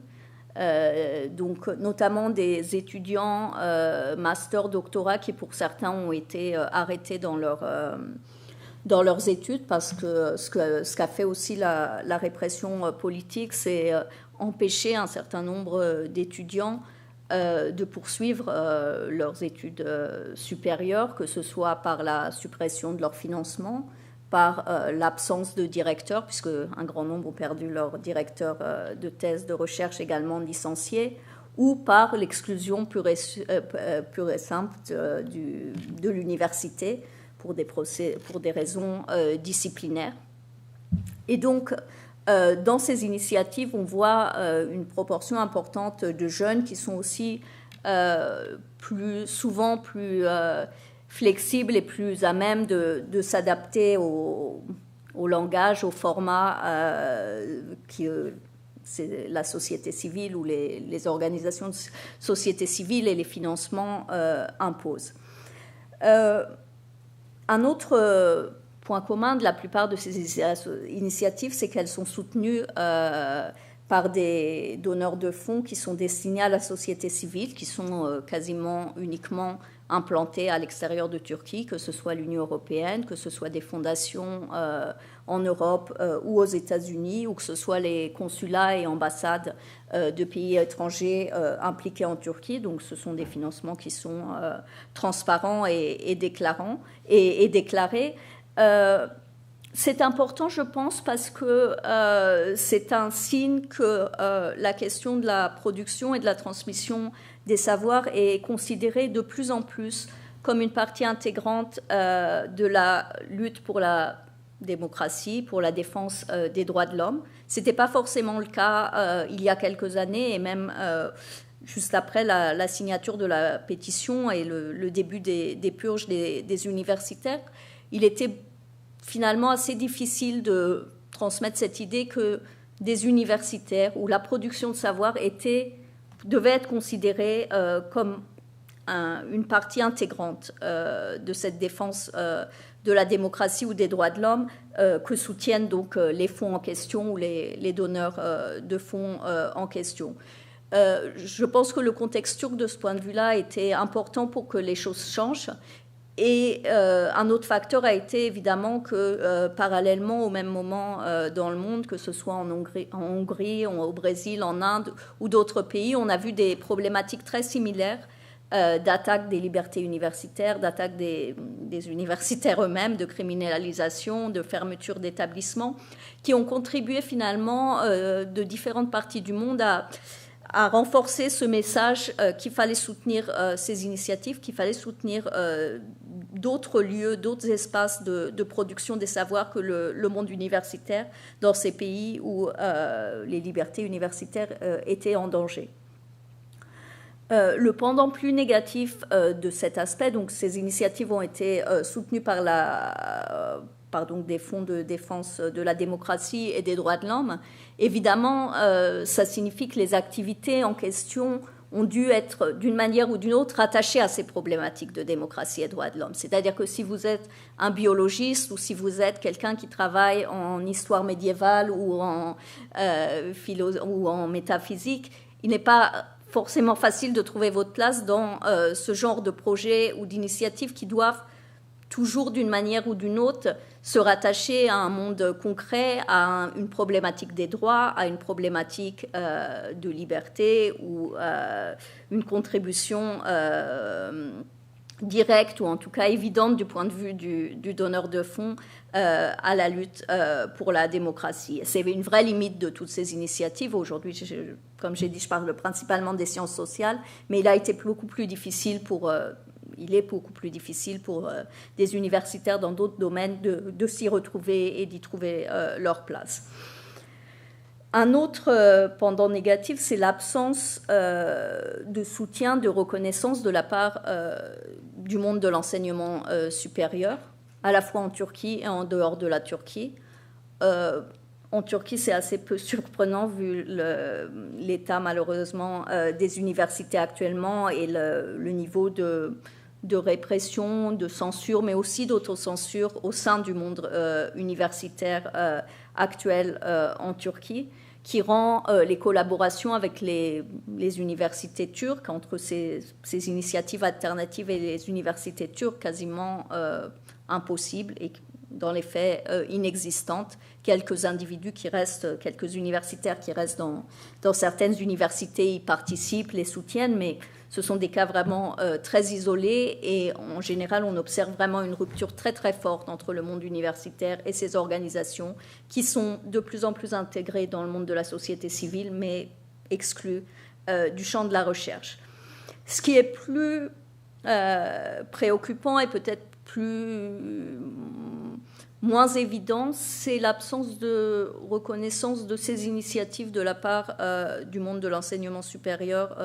Donc notamment des étudiants master, doctorat qui pour certains ont été arrêtés dans leurs études parce que ce qu'a fait aussi la répression politique, c'est empêcher un certain nombre d'étudiants de poursuivre leurs études supérieures, que ce soit par la suppression de leur financement, par l'absence de directeur, puisque un grand nombre ont perdu leur directeur de thèse de recherche également licencié, ou par l'exclusion pure et simple de l'université pour des raisons disciplinaires. Et donc, dans ces initiatives, on voit une proportion importante de jeunes qui sont aussi souvent plus flexibles et plus à même de s'adapter au langage, au format que c'est la société civile ou les organisations de société civile et les financements imposent. Un autre point commun de la plupart de ces initiatives, c'est qu'elles sont soutenues par des donneurs de fonds qui sont destinés à la société civile, qui sont quasiment uniquement implantés à l'extérieur de Turquie, que ce soit l'Union européenne, que ce soit des fondations en Europe ou aux États-Unis, ou que ce soit les consulats et ambassades de pays étrangers impliqués en Turquie. Donc ce sont des financements qui sont transparents et déclarés. C'est important, je pense, parce que c'est un signe que la question de la production et de la transmission des savoirs est considérée de plus en plus comme une partie intégrante de la lutte pour la démocratie, pour la défense des droits de l'homme. Ce n'était pas forcément le cas il y a quelques années, et même juste après la signature de la pétition et le début des purges des universitaires. Il était finalement assez difficile de transmettre cette idée que des universitaires où la production de savoir devait être considérée comme une partie intégrante de cette défense de la démocratie ou des droits de l'homme que soutiennent donc les fonds en question ou les donneurs de fonds en question. Je pense que le contexte turc de ce point de vue-là était important pour que les choses changent. Et un autre facteur a été évidemment que parallèlement au même moment dans le monde, que ce soit en Hongrie, au Brésil, en Inde ou d'autres pays, on a vu des problématiques très similaires d'attaque des libertés universitaires, d'attaque des universitaires eux-mêmes, de criminalisation, de fermeture d'établissements, qui ont contribué finalement de différentes parties du monde à renforcer ce message qu'il fallait soutenir ces initiatives, qu'il fallait soutenir d'autres lieux, d'autres espaces de production des savoirs que le monde universitaire dans ces pays où les libertés universitaires étaient en danger. Le pendant plus négatif de cet aspect, donc ces initiatives ont été soutenues par donc des fonds de défense de la démocratie et des droits de l'homme. Évidemment, ça signifie que les activités en question ont dû être d'une manière ou d'une autre attachées à ces problématiques de démocratie et droits de l'homme. C'est-à-dire que si vous êtes un biologiste ou si vous êtes quelqu'un qui travaille en histoire médiévale ou en métaphysique, il n'est pas forcément facile de trouver votre place dans ce genre de projets ou d'initiatives qui doivent toujours d'une manière ou d'une autre se rattacher à un monde concret, à une problématique des droits, à une problématique de liberté ou une contribution directe ou en tout cas évidente du point de vue du donneur de fonds à la lutte pour la démocratie. C'est une vraie limite de toutes ces initiatives. Aujourd'hui, comme j'ai dit, je parle principalement des sciences sociales, mais il est beaucoup plus difficile pour des universitaires dans d'autres domaines de s'y retrouver et d'y trouver leur place. Un autre pendant négatif, c'est l'absence de soutien, de reconnaissance de la part du monde de l'enseignement supérieur, à la fois en Turquie et en dehors de la Turquie. En Turquie, c'est assez peu surprenant vu l'état malheureusement des universités actuellement et le niveau de répression, de censure, mais aussi d'autocensure au sein du monde universitaire actuel en Turquie, qui rend les collaborations avec les universités turques, entre ces initiatives alternatives et les universités turques, quasiment impossibles et dans les faits inexistantes. Quelques individus qui restent, quelques universitaires qui restent dans certaines universités y participent, les soutiennent, mais ce sont des cas vraiment très isolés et en général, on observe vraiment une rupture très très forte entre le monde universitaire et ces organisations qui sont de plus en plus intégrées dans le monde de la société civile, mais exclues du champ de la recherche. Ce qui est plus préoccupant et peut-être moins évident, c'est l'absence de reconnaissance de ces initiatives de la part du monde de l'enseignement supérieur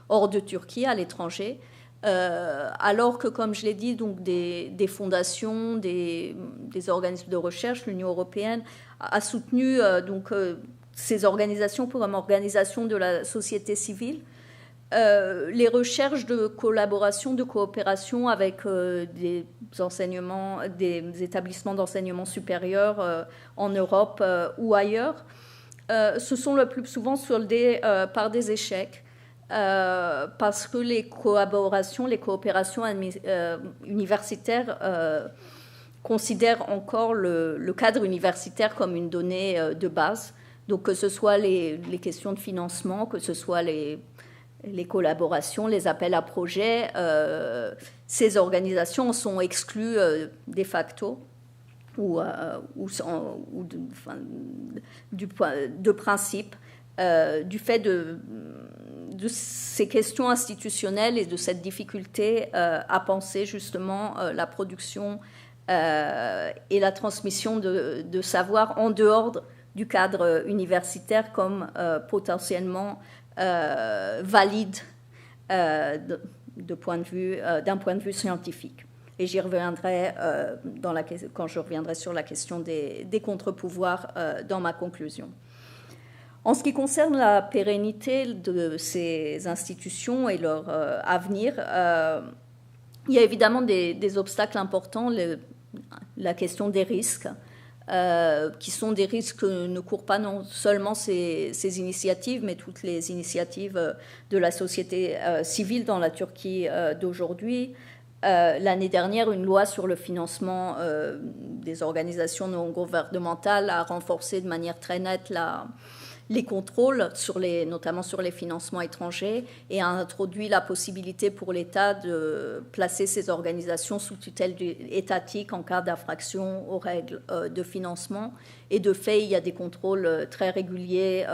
hors de Turquie, à l'étranger, alors que, comme je l'ai dit, donc des fondations, des organismes de recherche, l'Union européenne a soutenu ces organisations comme organisation de la société civile. Les recherches de collaboration, de coopération avec des établissements d'enseignement supérieur en Europe ou ailleurs, se sont le plus souvent soldées par des échecs, parce que les coopérations universitaires considèrent encore le cadre universitaire comme une donnée de base. Donc que ce soit les questions de financement, que ce soit les collaborations, les appels à projets, ces organisations sont exclues de facto de principe du fait de ces questions institutionnelles et de cette difficulté à penser justement la production et la transmission de savoir en dehors du cadre universitaire comme potentiellement valide d'un point de vue scientifique. Et j'y reviendrai quand je reviendrai sur la question des contre-pouvoirs dans ma conclusion. En ce qui concerne la pérennité de ces institutions et leur avenir, il y a évidemment des obstacles importants, la question des risques, qui sont des risques que ne courent pas non seulement ces initiatives, mais toutes les initiatives de la société civile dans la Turquie d'aujourd'hui. L'année dernière, une loi sur le financement des organisations non gouvernementales a renforcé de manière très nette les contrôles, notamment sur les financements étrangers, et a introduit la possibilité pour l'État de placer ces organisations sous tutelle étatique en cas d'infraction aux règles de financement. Et de fait, il y a des contrôles très réguliers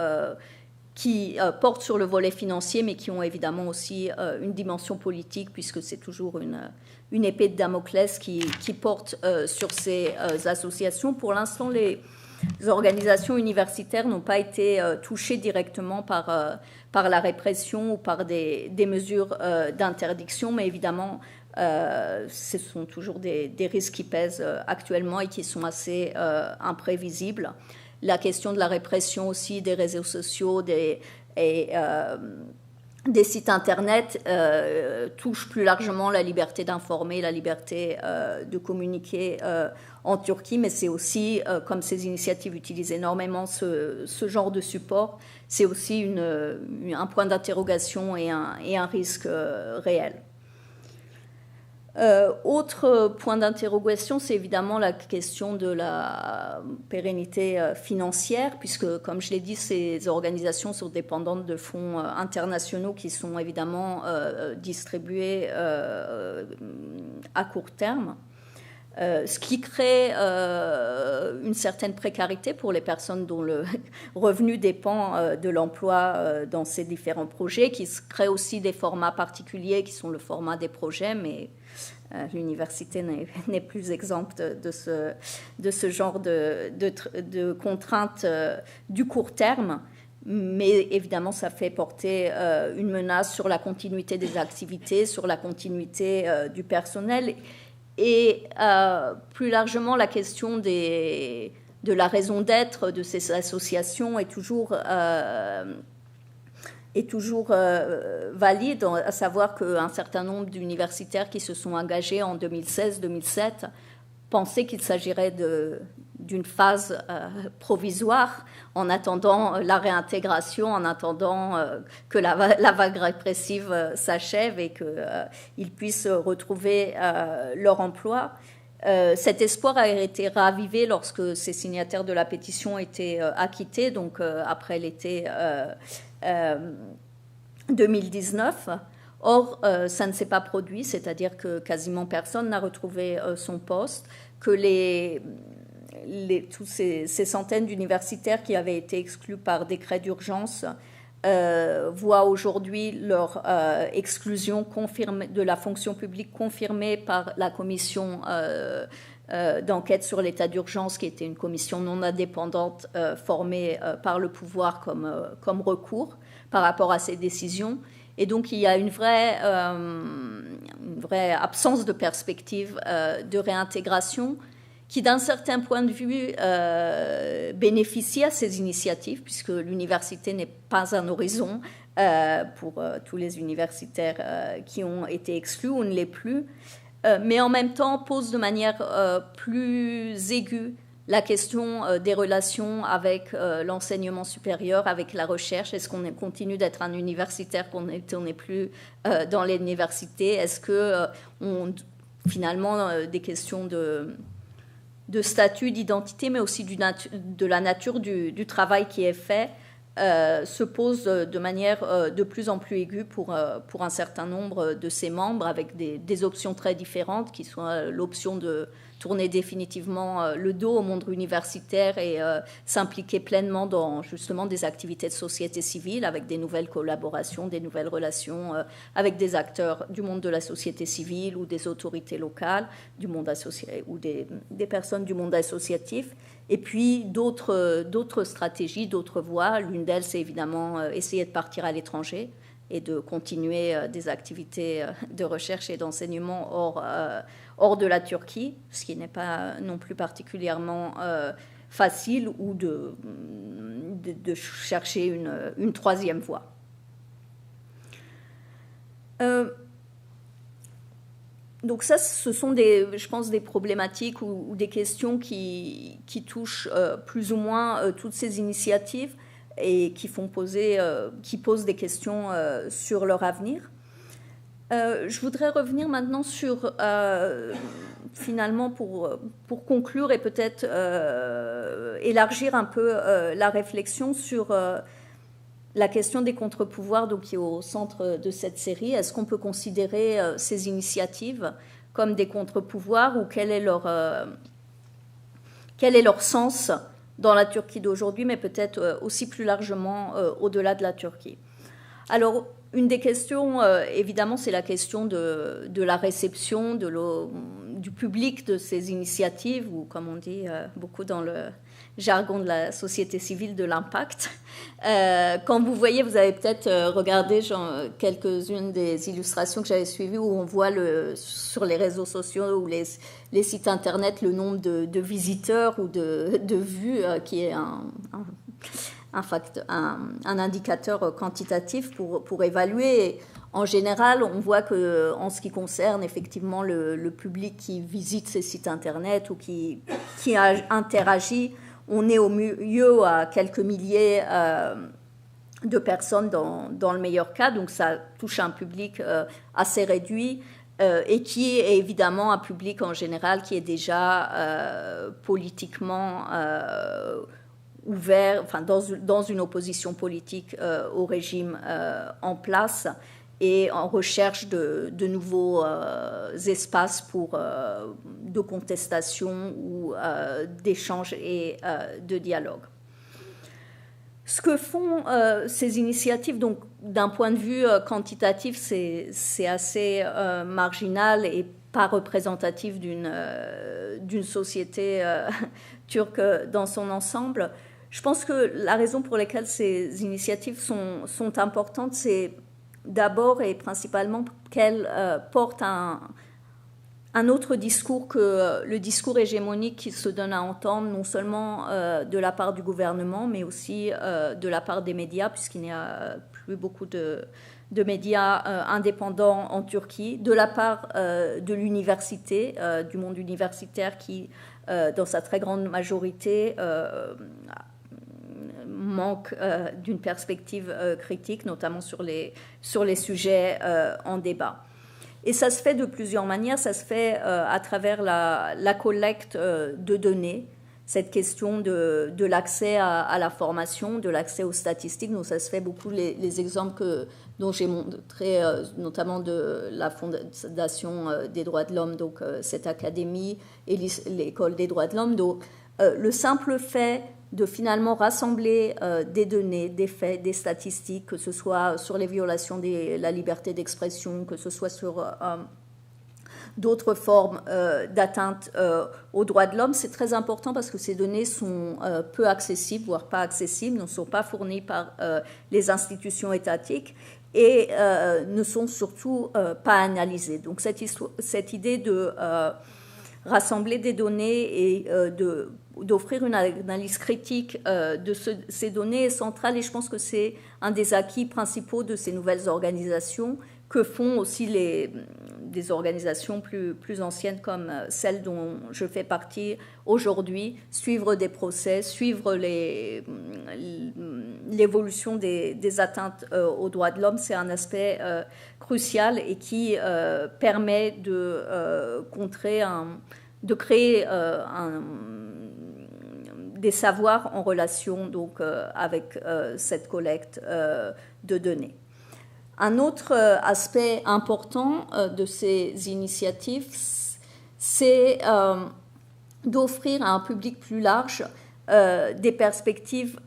qui portent sur le volet financier, mais qui ont évidemment aussi une dimension politique, puisque c'est toujours une épée de Damoclès qui porte sur ces associations. Pour l'instant, les organisations universitaires n'ont pas été touchées directement par la répression ou par des mesures d'interdiction, mais évidemment, ce sont toujours des risques qui pèsent actuellement et qui sont assez imprévisibles. La question de la répression aussi des réseaux sociaux des sites Internet touche plus largement la liberté d'informer, la liberté de communiquer en Turquie, mais c'est aussi, comme ces initiatives utilisent énormément ce genre de support, c'est aussi un point d'interrogation et un risque réel. Autre point d'interrogation, c'est évidemment la question de la pérennité financière, puisque, comme je l'ai dit, ces organisations sont dépendantes de fonds internationaux qui sont évidemment distribués à court terme, ce qui crée une certaine précarité pour les personnes dont le revenu dépend de l'emploi dans ces différents projets, qui crée aussi des formats particuliers qui sont le format des projets, mais l'université n'est plus exempte de ce genre de contraintes du court terme, mais évidemment ça fait porter une menace sur la continuité des activités, sur la continuité du personnel, et plus largement la question de la raison d'être de ces associations est toujours valide, à savoir qu'un certain nombre d'universitaires qui se sont engagés en 2016-2007 pensaient qu'il s'agirait d'une phase provisoire en attendant la réintégration, en attendant que la vague répressive s'achève et qu'ils puissent retrouver leur emploi. Cet espoir a été ravivé lorsque ces signataires de la pétition étaient acquittés, donc après l'été 2019. Or, ça ne s'est pas produit, c'est-à-dire que quasiment personne n'a retrouvé son poste, que tous ces centaines d'universitaires qui avaient été exclus par décret d'urgence voient aujourd'hui leur exclusion de la fonction publique confirmée par la commission d'enquête sur l'état d'urgence, qui était une commission non indépendante formée par le pouvoir comme recours par rapport à ces décisions. Et donc il y a une vraie absence de perspective de réintégration qui, d'un certain point de vue, bénéficie à ces initiatives, puisque l'université n'est pas un horizon pour tous les universitaires qui ont été exclus ou ne l'est plus, mais en même temps pose de manière plus aiguë la question des relations avec l'enseignement supérieur, avec la recherche. Est-ce qu'on continue d'être un universitaire qu'on n'est plus dans l'université? Est-ce que finalement des questions de statut, d'identité, mais aussi de la nature du travail qui est fait, se pose de manière de plus en plus aiguë pour un certain nombre de ses membres, avec des options très différentes, qui sont l'option de tourner définitivement le dos au monde universitaire et s'impliquer pleinement dans justement des activités de société civile, avec des nouvelles collaborations, des nouvelles relations avec des acteurs du monde de la société civile ou des autorités locales, du monde associé ou des personnes du monde associatif. Et puis d'autres stratégies, d'autres voies. L'une d'elles, c'est évidemment essayer de partir à l'étranger et de continuer des activités de recherche et d'enseignement hors de la Turquie, ce qui n'est pas non plus particulièrement facile, ou de chercher une troisième voie. Donc ça, ce sont je pense, des problématiques ou des questions qui touchent plus ou moins toutes ces initiatives et qui posent des questions sur leur avenir. Je voudrais revenir maintenant sur, finalement, pour conclure et peut-être élargir un peu la réflexion sur la question des contre-pouvoirs, donc, qui est au centre de cette série. Est-ce qu'on peut considérer ces initiatives comme des contre-pouvoirs, ou quel est leur sens dans la Turquie d'aujourd'hui, mais peut-être aussi plus largement au-delà de la Turquie? Alors, une des questions, évidemment, c'est la question de la réception du public de ces initiatives, ou comme on dit beaucoup dans le jargon de la société civile, de l'impact. Quand vous voyez, vous avez peut-être regardé quelques-unes des illustrations que j'avais suivies, où on voit sur les réseaux sociaux ou les sites internet le nombre de visiteurs ou de vues, qui est un indicateur quantitatif pour évaluer. Et en général, on voit qu'en ce qui concerne effectivement le public qui visite ces sites internet ou qui interagit, on est au mieux à quelques milliers de personnes dans le meilleur cas, donc ça touche un public assez réduit, et qui est évidemment un public en général qui est déjà politiquement ouvert, enfin dans une opposition politique au régime en place, et en recherche de nouveaux espaces de contestation ou d'échange et de dialogue. Ce que font ces initiatives, donc d'un point de vue quantitatif, c'est assez marginal et pas représentatif d'une société turque dans son ensemble. Je pense que la raison pour laquelle ces initiatives sont importantes, c'est d'abord et principalement qu'elles portent un autre discours que le discours hégémonique qui se donne à entendre, non seulement de la part du gouvernement, mais aussi de la part des médias, puisqu'il n'y a plus beaucoup de médias indépendants en Turquie, de la part de l'université, du monde universitaire qui, dans sa très grande majorité, manque d'une perspective critique, notamment sur les sujets en débat. Et ça se fait de plusieurs manières. Ça se fait à travers la collecte de données, cette question de l'accès à la formation, de l'accès aux statistiques. Donc ça se fait beaucoup, les exemples dont j'ai montré, notamment de la Fondation des droits de l'homme, donc cette académie et l'école des droits de l'homme. Donc le simple fait de finalement rassembler des données, des faits, des statistiques, que ce soit sur les violations de la liberté d'expression, que ce soit sur d'autres formes d'atteinte aux droits de l'homme, c'est très important parce que ces données sont peu accessibles, voire pas accessibles, ne sont pas fournies par les institutions étatiques et ne sont surtout pas analysées. Donc cette idée de rassembler des données et d'offrir une analyse critique de ces données est centrale, et je pense que c'est un des acquis principaux de ces nouvelles organisations que font aussi des organisations plus anciennes comme celle dont je fais partie aujourd'hui, suivre des procès, suivre l'évolution des atteintes aux droits de l'homme. C'est un aspect crucial et qui permet de créer des savoirs en relation donc, avec cette collecte de données. Un autre aspect important de ces initiatives, c'est d'offrir à un public plus large des perspectives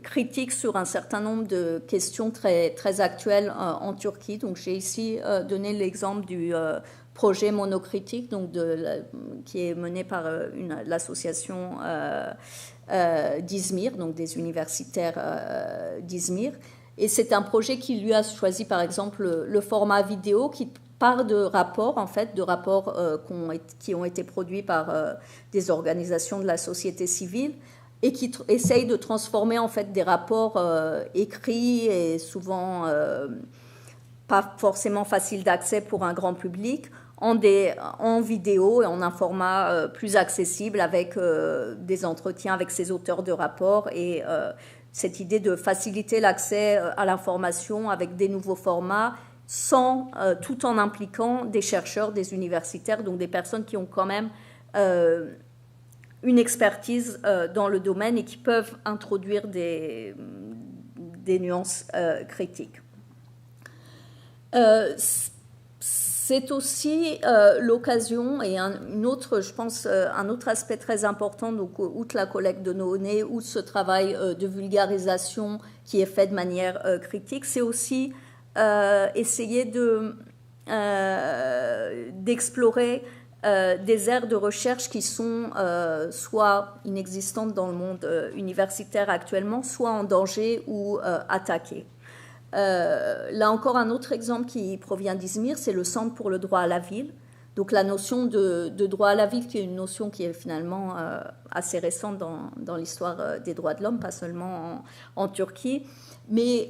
critiques sur un certain nombre de questions très, très actuelles en Turquie. Donc j'ai ici donné l'exemple du projet monocritique, donc qui est mené par l'association d'Izmir, donc des universitaires d'Izmir. Et c'est un projet qui lui a choisi, par exemple, le format vidéo qui part de rapports, en fait, qui ont été produits par des organisations de la société civile et qui essayent de transformer, en fait, des rapports écrits et souvent pas forcément faciles d'accès pour un grand public en vidéo et en un format plus accessible avec des entretiens avec ces auteurs de rapports et cette idée de faciliter l'accès à l'information avec des nouveaux formats tout en impliquant des chercheurs, des universitaires, donc des personnes qui ont quand même une expertise dans le domaine et qui peuvent introduire des nuances critiques. C'est aussi l'occasion et un autre aspect très important, donc outre la collecte de données, outre ce travail de vulgarisation qui est fait de manière critique, c'est aussi essayer d'explorer des aires de recherche qui sont soit inexistantes dans le monde universitaire actuellement, soit en danger ou attaquées. Là encore, un autre exemple qui provient d'Izmir, c'est le Centre pour le droit à la ville. Donc la notion de droit à la ville, qui est une notion qui est finalement assez récente dans l'histoire des droits de l'homme, pas seulement en Turquie. Mais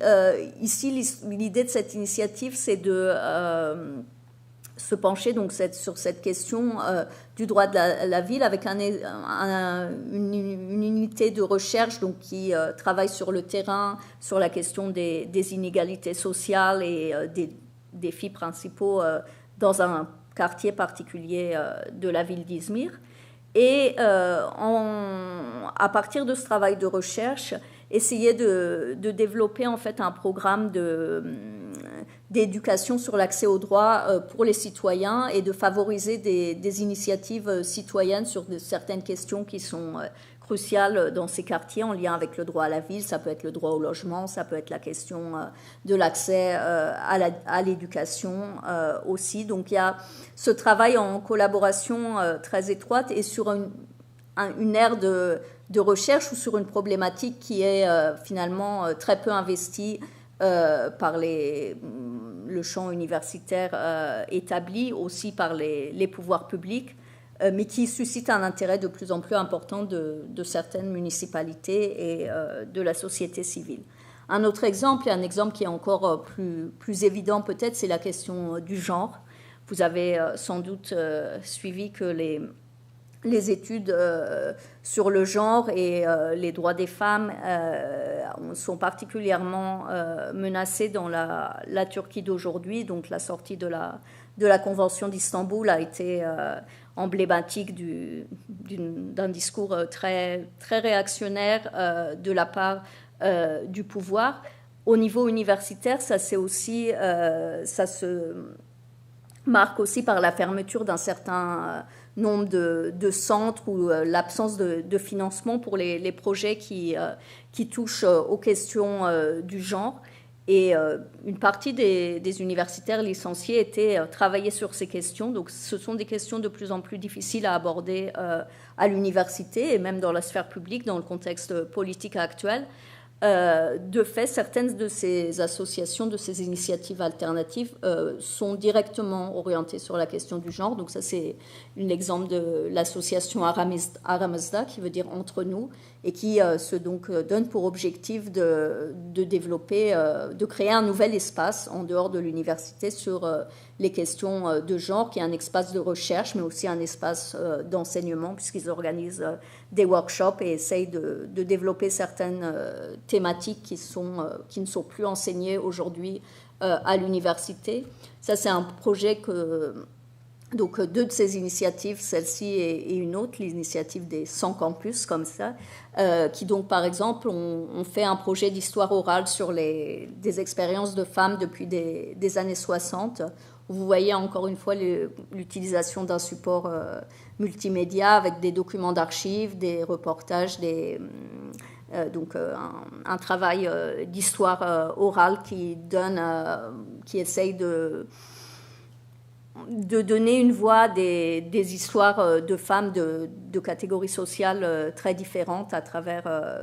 ici, l'idée de cette initiative, c'est de se pencher donc sur cette question du droit de la ville avec une unité de recherche donc, qui travaille sur le terrain, sur la question des inégalités sociales et des défis principaux dans un quartier particulier de la ville d'Izmir. Et à partir de ce travail de recherche, essayer de développer en fait un programme d'éducation sur l'accès aux droits pour les citoyens et de favoriser des initiatives citoyennes sur certaines questions qui sont cruciales dans ces quartiers en lien avec le droit à la ville. Ça peut être le droit au logement, ça peut être la question de l'accès à l'éducation aussi. Donc il y a ce travail en collaboration très étroite et sur une ère de recherche ou sur une problématique qui est finalement très peu investie par le champ universitaire établi, aussi par les pouvoirs publics, mais qui suscite un intérêt de plus en plus important de certaines municipalités et de la société civile. Un autre exemple, et un exemple qui est encore plus évident peut-être, c'est la question du genre. Vous avez sans doute suivi que les études sur le genre et les droits des femmes sont particulièrement menacées dans la Turquie d'aujourd'hui. Donc la sortie de la Convention d'Istanbul a été emblématique d'un discours très, très réactionnaire de la part du pouvoir. Au niveau universitaire, ça se marque aussi par la fermeture d'un certain nombre de centres ou l'absence de financement pour les projets qui touchent aux questions du genre. Et une partie des universitaires licenciés étaient travaillés sur ces questions. Donc ce sont des questions de plus en plus difficiles à aborder à l'université et même dans la sphère publique, dans le contexte politique actuel. De fait, certaines de ces associations, de ces initiatives alternatives sont directement orientées sur la question du genre. Donc ça, c'est un exemple de l'association Aramızda, qui veut dire entre nous, et qui donne pour objectif de développer, de créer un nouvel espace en dehors de l'université sur les questions de genre, qui est un espace de recherche, mais aussi un espace d'enseignement, puisqu'ils organisent des workshops et essayent de développer certaines thématiques qui ne sont plus enseignées aujourd'hui à l'université. Ça, c'est un projet donc deux de ces initiatives, celle-ci et une autre, l'initiative des 100 campus comme ça, qui donc par exemple ont fait un projet d'histoire orale sur des expériences de femmes depuis des années 60. Vous voyez encore une fois l'utilisation d'un support multimédia avec des documents d'archives, des reportages, un travail d'histoire orale qui essaye de donner une voix à des histoires de femmes de catégories sociales très différentes à travers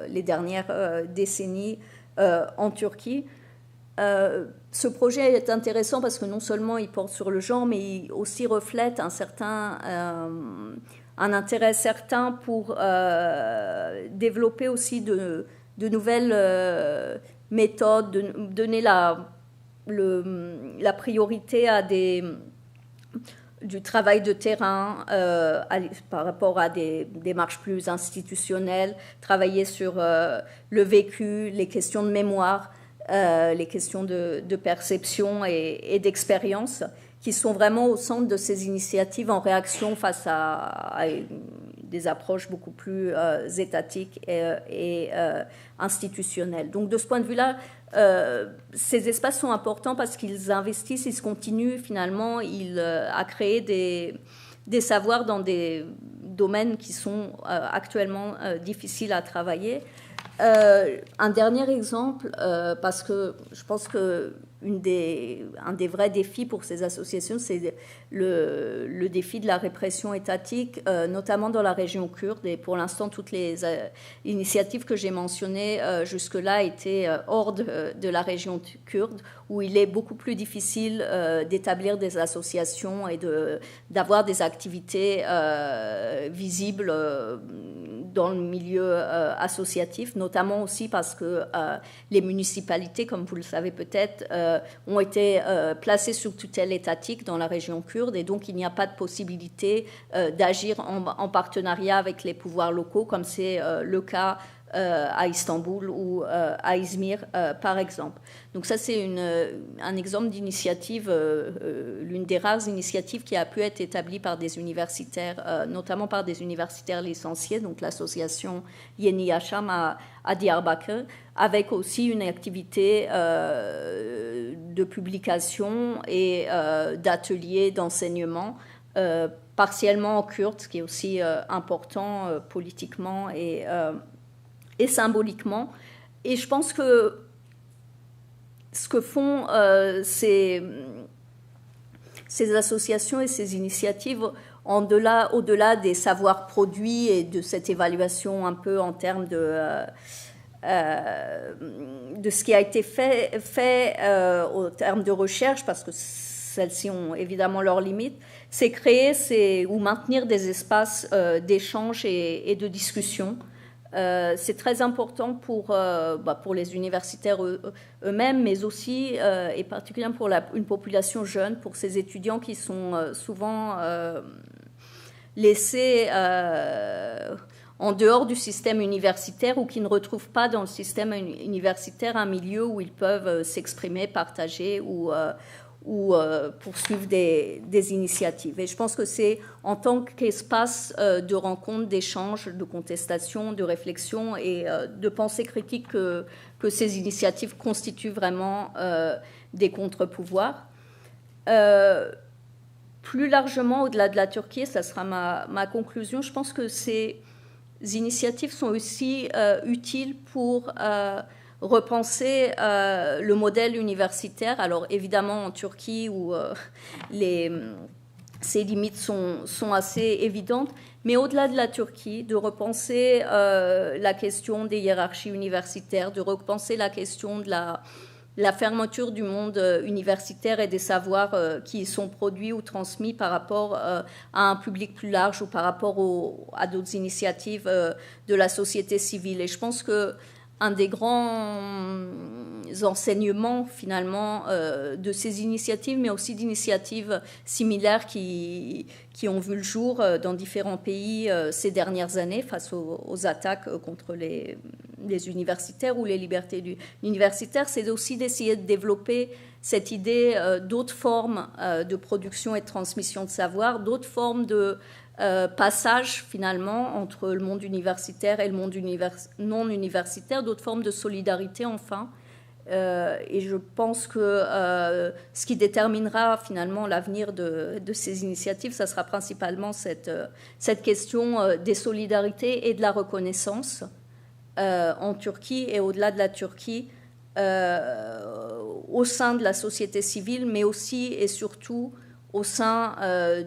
les dernières décennies en Turquie. Ce projet est intéressant parce que non seulement il porte sur le genre, mais il aussi reflète un intérêt certain pour développer aussi de nouvelles méthodes, donner la priorité à du travail de terrain par rapport à des démarches plus institutionnelles, travailler sur le vécu, les questions de mémoire, les questions de perception et d'expérience, qui sont vraiment au centre de ces initiatives en réaction face à des approches beaucoup plus étatiques et institutionnelles. Donc de ce point de vue-là, ces espaces sont importants parce qu'ils investissent, ils continuent finalement à créer des savoirs dans des domaines qui sont actuellement difficiles à travailler. Un dernier exemple, parce que je pense que un des vrais défis pour ces associations, c'est le défi de la répression étatique, notamment dans la région kurde. Et pour l'instant, toutes les initiatives que j'ai mentionnées jusque-là étaient hors de la région kurde, où il est beaucoup plus difficile d'établir des associations et d'avoir des activités visibles dans le milieu associatif, notamment aussi parce que les municipalités, comme vous le savez peut-être, ont été placées sous tutelle étatique dans la région kurde, et donc il n'y a pas de possibilité d'agir en partenariat avec les pouvoirs locaux, comme c'est le cas à Istanbul ou à Izmir, par exemple. Donc ça, c'est un exemple d'initiative, l'une des rares initiatives qui a pu être établie par des universitaires, notamment par des universitaires licenciés, donc l'association Yeni Yaşam à Diyarbakır, avec aussi une activité de publication et d'ateliers d'enseignement, partiellement en kurde, ce qui est aussi important politiquement et symboliquement. Et je pense que ce que font ces associations et ces initiatives, au-delà des savoirs produits et de cette évaluation un peu en termes de ce qui a été fait au terme de recherche, parce que celles-ci ont évidemment leurs limites, c'est créer ou maintenir des espaces d'échange et de discussion. C'est très important pour les universitaires eux-mêmes, mais aussi et particulièrement pour une population jeune, pour ces étudiants qui sont souvent laissés en dehors du système universitaire ou qui ne retrouvent pas dans le système universitaire un milieu où ils peuvent s'exprimer, partager ou poursuivre des initiatives. Et je pense que c'est en tant qu'espace de rencontre, d'échange, de contestation, de réflexion et de pensée critique que ces initiatives constituent vraiment des contre-pouvoirs. Plus largement, au-delà de la Turquie, ça sera ma conclusion, je pense que ces initiatives sont aussi utiles pour repenser le modèle universitaire. Alors évidemment en Turquie où ces limites sont assez évidentes, mais au-delà de la Turquie, de repenser la question des hiérarchies universitaires, de repenser la question de la fermeture du monde universitaire et des savoirs qui y sont produits ou transmis par rapport à un public plus large ou par rapport à d'autres initiatives de la société civile. Et je pense qu'un des grands enseignements finalement de ces initiatives, mais aussi d'initiatives similaires qui ont vu le jour dans différents pays ces dernières années face aux attaques contre les universitaires ou les libertés universitaires, c'est aussi d'essayer de développer cette idée d'autres formes de production et de transmission de savoir, d'autres formes de passage finalement entre le monde universitaire et le monde non universitaire, d'autres formes de solidarité enfin. Et je pense que ce qui déterminera finalement l'avenir de ces initiatives, ça sera principalement cette question des solidarités et de la reconnaissance en Turquie et au-delà de la Turquie, au sein de la société civile, mais aussi et surtout au sein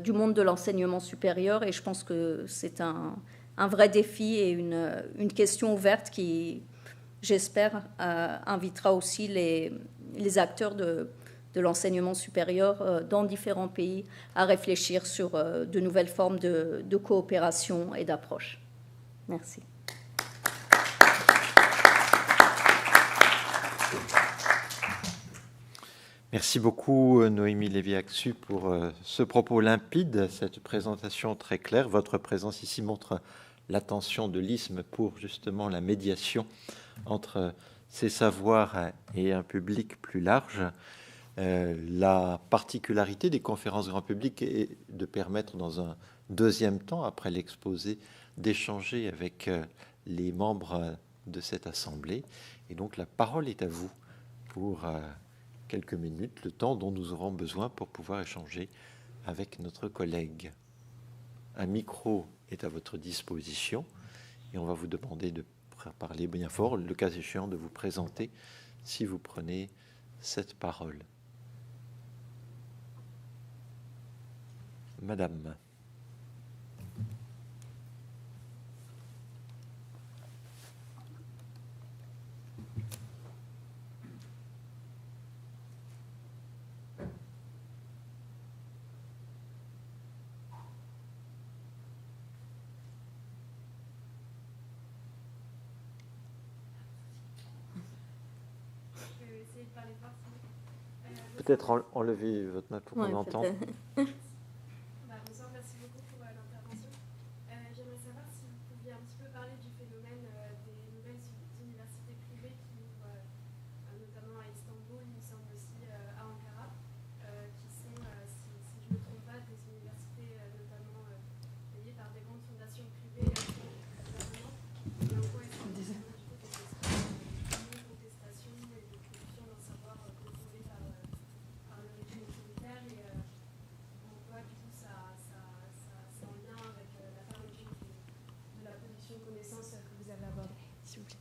du monde de l'enseignement supérieur. Et je pense que c'est un vrai défi et une question ouverte qui, j'espère, invitera aussi les acteurs de l'enseignement supérieur dans différents pays à réfléchir sur de nouvelles formes de coopération et d'approche. Merci. Merci beaucoup Noémie Lévy-Haxu pour ce propos limpide, cette présentation très claire. Votre présence ici montre l'attention de l'ISM pour justement la médiation entre ces savoirs et un public plus large. La particularité des conférences grand public est de permettre dans un deuxième temps, après l'exposé, d'échanger avec les membres de cette assemblée. Et donc la parole est à vous pour quelques minutes, le temps dont nous aurons besoin pour pouvoir échanger avec notre collègue. Un micro est à votre disposition et on va vous demander de parler bien fort, le cas échéant de vous présenter si vous prenez cette parole. Madame. Peut-être enlever votre main pour qu'on entende. Bonsoir, merci beaucoup pour l'intervention. J'aimerais savoir si vous pouviez un petit peu parler du phénomène des nouvelles universités privées qui ouvrent notamment à Istanbul, il me semble aussi à Ankara, qui sont, si je ne me trompe pas, des universités notamment payées par des grandes fondations privées du gouvernement. Et en quoi est-ce que des contestations et de production d'un savoir contrôlé par le régime autoritaire et en quoi du coup ça c'est en lien avec la fermeture de la production de connaissances que vous avez abordée, s'il vous plaît.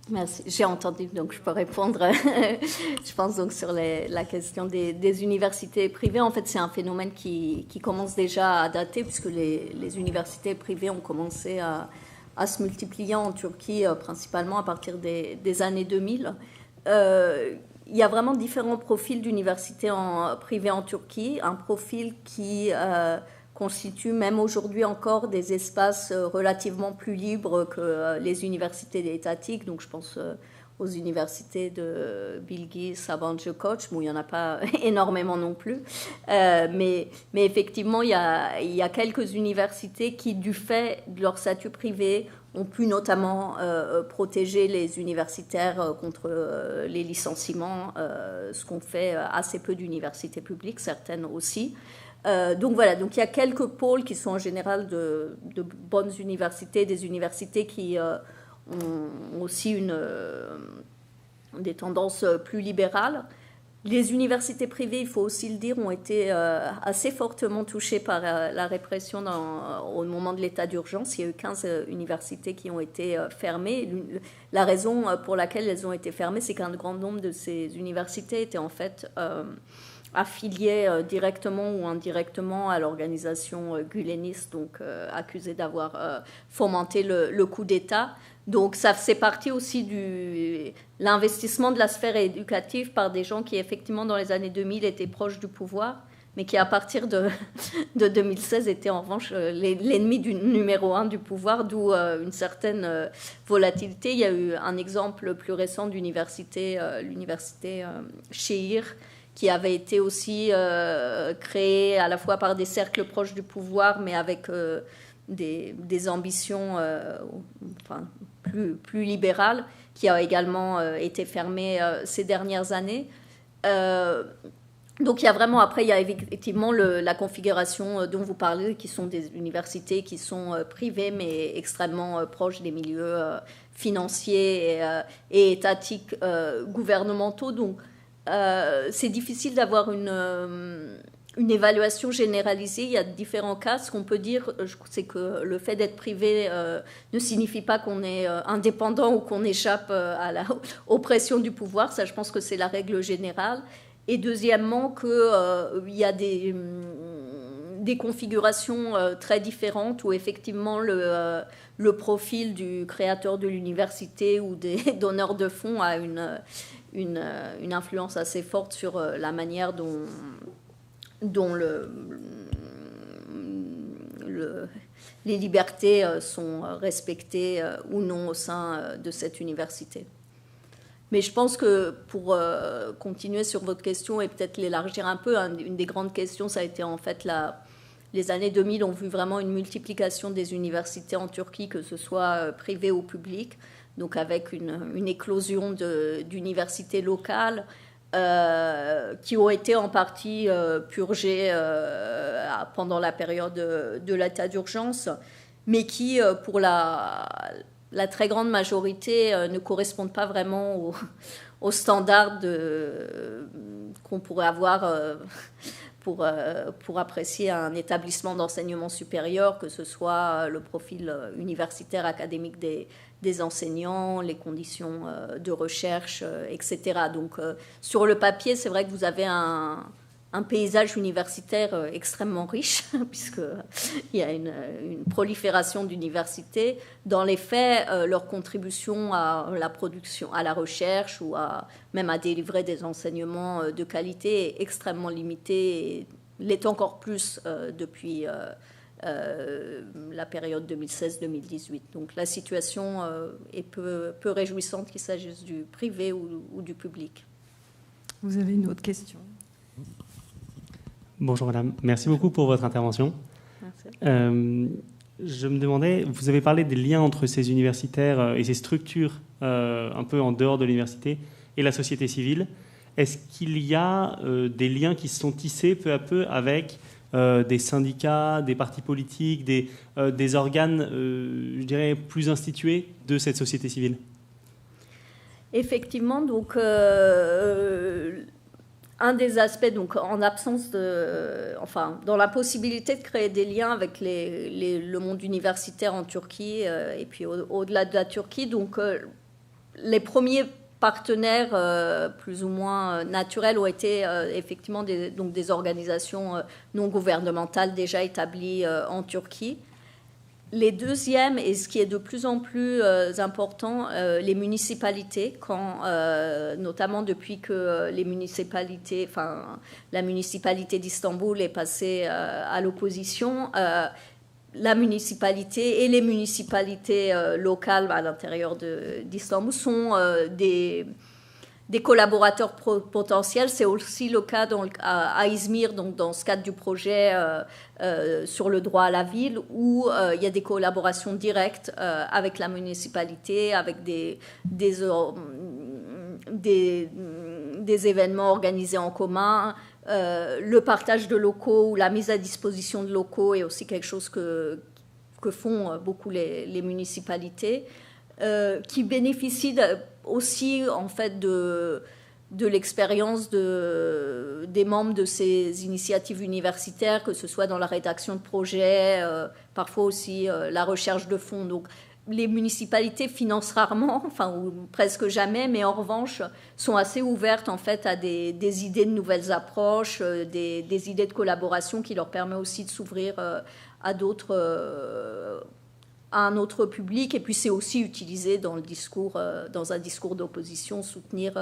Merci. J'ai entendu, donc je peux répondre. Je pense donc sur la question des universités privées. En fait, c'est un phénomène qui commence déjà à dater, puisque les universités privées ont commencé à se multiplier en Turquie, principalement à partir des années 2000. Il y a vraiment différents profils d'universités privées en Turquie. Un profil qui constitue même aujourd'hui encore des espaces relativement plus libres que les universités étatiques. Donc je pense aux universités de Bilgi, Sabancı, Koç. Bon, il n'y en a pas énormément non plus. Mais effectivement, il y a quelques universités qui, du fait de leur statut privé, ont pu notamment protéger les universitaires contre les licenciements, ce qu'ont fait assez peu d'universités publiques, certaines aussi. Donc voilà, donc il y a quelques pôles qui sont en général de bonnes universités, des universités qui ont aussi des tendances plus libérales. Les universités privées, il faut aussi le dire, ont été assez fortement touchées par la répression au moment de l'état d'urgence. Il y a eu 15 universités qui ont été fermées. La raison pour laquelle elles ont été fermées, c'est qu'un grand nombre de ces universités étaient en fait affiliées directement ou indirectement à l'organisation guleniste, donc accusée d'avoir fomenté le coup d'État. Donc ça fait partie aussi de l'investissement de la sphère éducative par des gens qui effectivement dans les années 2000 étaient proches du pouvoir, mais qui à partir de 2016 étaient en revanche l'ennemi numéro 1 du pouvoir, d'où une certaine volatilité. Il y a eu un exemple plus récent d'université, l'université Şehir, qui avait été aussi créée à la fois par des cercles proches du pouvoir, mais avec des ambitions plus libérales, qui a également été fermée ces dernières années. Donc il y a vraiment, après, il y a effectivement la configuration dont vous parlez, qui sont des universités qui sont privées, mais extrêmement proches des milieux financiers et étatiques gouvernementaux. Donc c'est difficile d'avoir une évaluation généralisée. Il y a différents cas. Ce qu'on peut dire, c'est que le fait d'être privé ne signifie pas qu'on est indépendant ou qu'on échappe aux pressions du pouvoir. Ça, je pense que c'est la règle générale. Et deuxièmement, qu'il y a des configurations très différentes où effectivement le profil du créateur de l'université ou des donneurs de fonds a une influence assez forte sur la manière dont les libertés sont respectées ou non au sein de cette université. Mais je pense que pour continuer sur votre question et peut-être l'élargir un peu, une des grandes questions, ça a été en fait les années 2000 ont vu vraiment une multiplication des universités en Turquie, que ce soit privées ou publiques. donc avec une éclosion d'universités locales qui ont été en partie purgées pendant la période de l'état d'urgence, mais qui, pour la très grande majorité, ne correspondent pas vraiment aux standards qu'on pourrait avoir pour apprécier un établissement d'enseignement supérieur, que ce soit le profil universitaire, académique des enseignants, les conditions de recherche, etc. Donc, sur le papier, c'est vrai que vous avez un paysage universitaire extrêmement riche, puisqu'il y a une prolifération d'universités. Dans les faits, leur contribution à la production, à la recherche ou même à délivrer des enseignements de qualité est extrêmement limitée et l'est encore plus depuis la période 2016-2018. Donc la situation est peu réjouissante, qu'il s'agisse du privé ou du public. Vous avez une autre question ? Bonjour madame, merci beaucoup pour votre intervention. Merci. Je me demandais, vous avez parlé des liens entre ces universitaires et ces structures un peu en dehors de l'université et la société civile. Est-ce qu'il y a des liens qui se sont tissés peu à peu avec des syndicats, des partis politiques, des organes, je dirais, plus institués de cette société civile ? Effectivement, donc un des aspects, donc en absence dans la possibilité de créer des liens avec le monde universitaire en Turquie et puis au-delà de la Turquie, donc les premiers partenaires plus ou moins naturels ont été effectivement des organisations non gouvernementales déjà établies en Turquie. Les deuxièmes, et ce qui est de plus en plus important, les municipalités, notamment depuis que la municipalité d'Istanbul est passée à l'opposition, la municipalité et les municipalités locales à l'intérieur d'Istanbul sont des collaborateurs potentiels. C'est aussi le cas à Izmir, donc dans ce cadre du projet sur le droit à la ville, où il y a des collaborations directes avec la municipalité, avec des événements organisés en commun. Le partage de locaux ou la mise à disposition de locaux est aussi quelque chose que font beaucoup les municipalités, qui bénéficient aussi en fait de l'expérience des membres de ces initiatives universitaires, que ce soit dans la rédaction de projets, parfois aussi la recherche de fonds. Donc les municipalités financent rarement, ou presque jamais, mais en revanche sont assez ouvertes en fait à des idées de nouvelles approches, des idées de collaboration qui leur permettent aussi de s'ouvrir à un autre public. Et puis c'est aussi utilisé dans un discours d'opposition, soutenir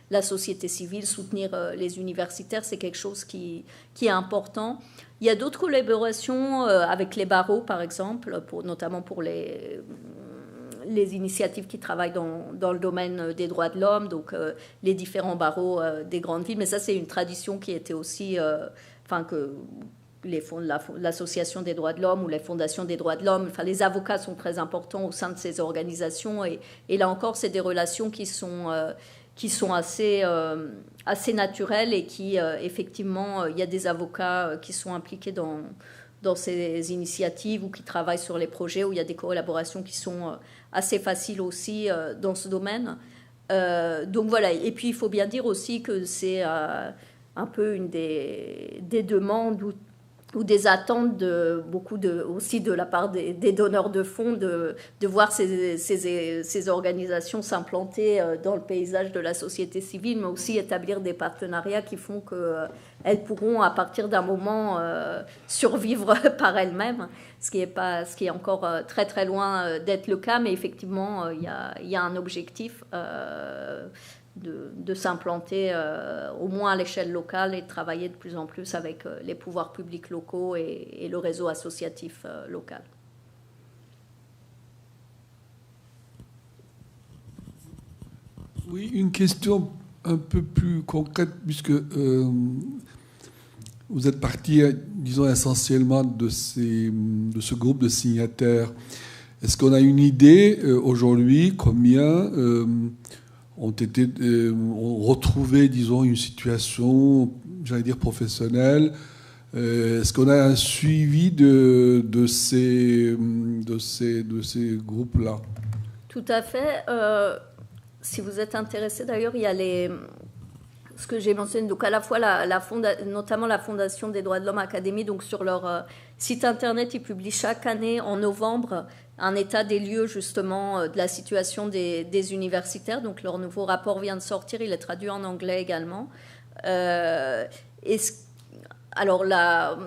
la société civile, soutenir les universitaires, c'est quelque chose qui est important. Il y a d'autres collaborations avec les barreaux, par exemple, notamment pour les initiatives qui travaillent dans le domaine des droits de l'homme, donc les différents barreaux des grandes villes. Mais ça, c'est une tradition qui était aussi, que l'association des droits de l'homme ou les fondations des droits de l'homme, les avocats sont très importants au sein de ces organisations. Et là encore, c'est des relations qui sont assez naturelles et qui, effectivement, il y a des avocats qui sont impliqués dans ces initiatives ou qui travaillent sur les projets, où il y a des collaborations qui sont assez faciles aussi dans ce domaine. Donc voilà, et puis il faut bien dire aussi que c'est un peu une des demandes ou des attentes aussi de la part des donneurs de fonds de voir ces organisations s'implanter dans le paysage de la société civile, mais aussi établir des partenariats qui font qu'elles pourront à partir d'un moment survivre par elles-mêmes, ce qui est encore très très loin d'être le cas, mais effectivement il y a un objectif de s'implanter au moins à l'échelle locale et de travailler de plus en plus avec les pouvoirs publics locaux et le réseau associatif local. Oui, une question un peu plus concrète, puisque vous êtes parti, disons, essentiellement de ce groupe de signataires. Est-ce qu'on a une idée aujourd'hui combien ont retrouvé, disons, une situation, j'allais dire, professionnelle? Est-ce qu'on a un suivi de ces groupes-là? Tout à fait. Si vous êtes intéressé, d'ailleurs, il y a ce que j'ai mentionné, donc à la fois notamment la Fondation des droits de l'homme Académie, donc sur leur site internet, ils publient chaque année en novembre un état des lieux justement de la situation des universitaires. Donc leur nouveau rapport vient de sortir, il est traduit en anglais également. Alors la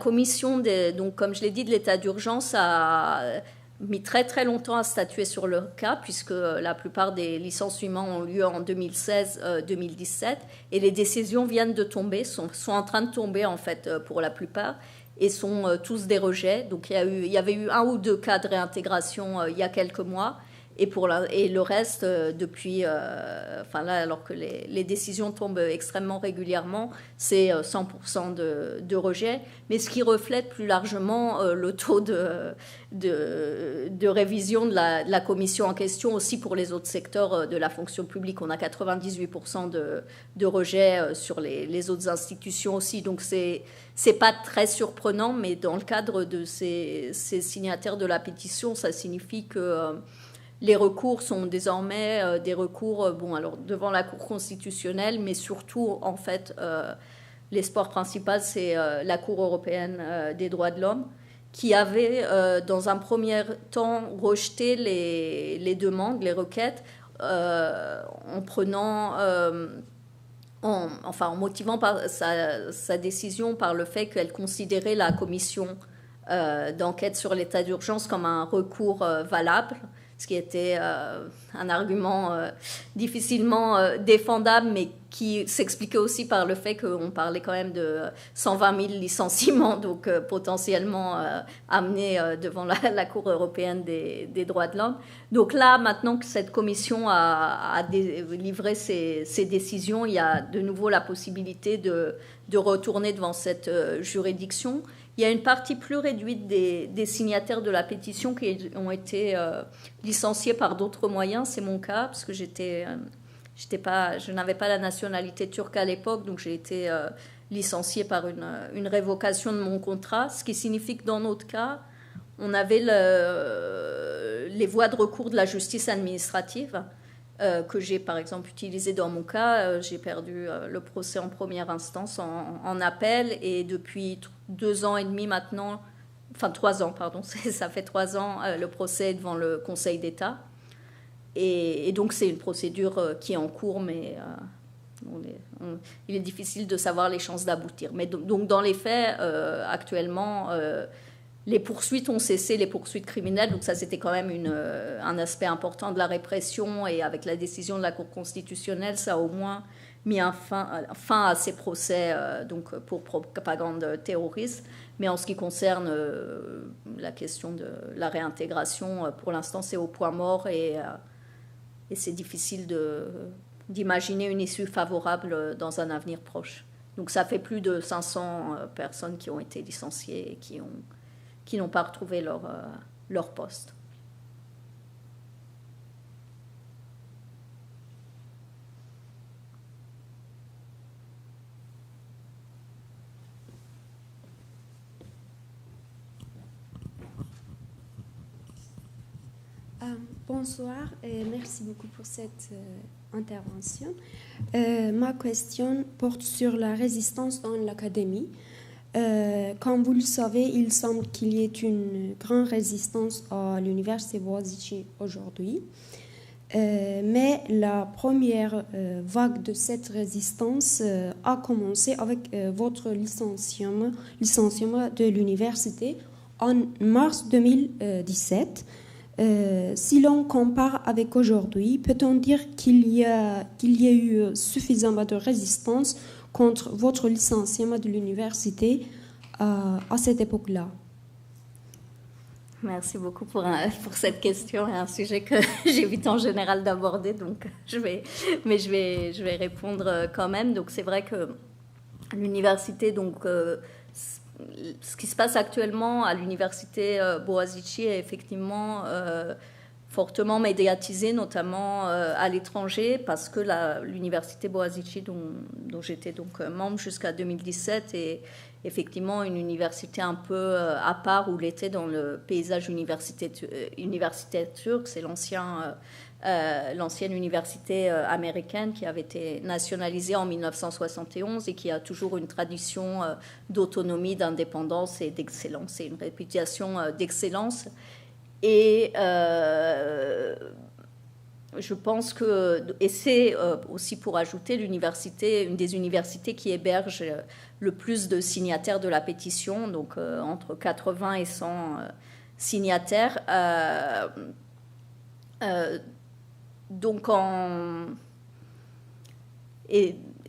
commission, donc comme je l'ai dit, de l'état d'urgence a mis très très longtemps à statuer sur le cas, puisque la plupart des licenciements ont lieu en 2016-2017, et les décisions viennent de tomber, sont en train de tomber en fait pour la plupart, et sont tous des rejets. Donc il y avait eu 1 ou 2 cas de réintégration il y a quelques mois, et le reste depuis, là, alors que les décisions tombent extrêmement régulièrement, c'est 100% de rejet, mais ce qui reflète plus largement le taux de révision de la commission en question, aussi pour les autres secteurs de la fonction publique. On a 98% de rejet sur les autres institutions aussi, donc c'est pas très surprenant, mais dans le cadre de ces signataires de la pétition, ça signifie que les recours sont désormais des recours alors devant la Cour constitutionnelle, mais surtout, en fait, l'espoir principal, c'est la Cour européenne des droits de l'homme, qui avait, dans un premier temps, rejeté les demandes, les requêtes, en motivant sa décision par le fait qu'elle considérait la commission d'enquête sur l'état d'urgence comme un recours valable, ce qui était un argument difficilement défendable, mais qui s'expliquait aussi par le fait qu'on parlait quand même de 120 000 licenciements, donc potentiellement amenés devant la Cour européenne des droits de l'homme. Donc là, maintenant que cette commission a livré ses décisions, il y a de nouveau la possibilité de retourner devant cette juridiction. Il y a une partie plus réduite des signataires de la pétition qui ont été licenciés par d'autres moyens. C'est mon cas, parce que je n'avais pas la nationalité turque à l'époque, donc j'ai été licenciée par une révocation de mon contrat, ce qui signifie que dans notre cas, on avait les voies de recours de la justice administrative, que j'ai par exemple utilisé dans mon cas. J'ai perdu le procès en première instance en appel, et depuis 2 ans et demi maintenant, 3 ans, pardon, ça fait 3 ans, le procès est devant le Conseil d'État. Et donc c'est une procédure qui est en cours, mais il est difficile de savoir les chances d'aboutir. Mais donc dans les faits, actuellement, les poursuites ont cessé, les poursuites criminelles, donc ça c'était quand même un aspect important de la répression, et avec la décision de la Cour constitutionnelle, ça a au moins mis fin à ces procès donc pour propagande terroriste. Mais en ce qui concerne la question de la réintégration, pour l'instant c'est au point mort, et c'est difficile d'imaginer une issue favorable dans un avenir proche. Donc ça fait plus de 500 personnes qui ont été licenciées et qui n'ont pas retrouvé leur poste. Bonsoir et merci beaucoup pour cette intervention. Ma question porte sur la résistance dans l'académie. Comme vous le savez, il semble qu'il y ait une grande résistance à l'université Boğaziçi aujourd'hui. Mais la première vague de cette résistance a commencé avec votre licenciement de l'université en mars 2017. Si l'on compare avec aujourd'hui, peut-on dire qu'il y a eu suffisamment de résistance contre votre licenciement de l'université à cette époque-là? Merci beaucoup pour cette question, et un sujet que j'évite en général d'aborder, donc je vais répondre quand même. Donc c'est vrai que l'université, donc ce qui se passe actuellement à l'université Boğaziçi est effectivement fortement médiatisé, notamment à l'étranger, parce que l'université Boğaziçi, dont j'étais donc membre jusqu'à 2017, est effectivement une université un peu à part, où l'était dans le paysage universitaire turc. C'est l'ancienne université américaine qui avait été nationalisée en 1971 et qui a toujours une tradition d'autonomie, d'indépendance et d'excellence, et une réputation d'excellence. Et je pense que, et c'est aussi pour ajouter, l'université, une des universités qui héberge le plus de signataires de la pétition, donc entre 80 et 100 signataires. Donc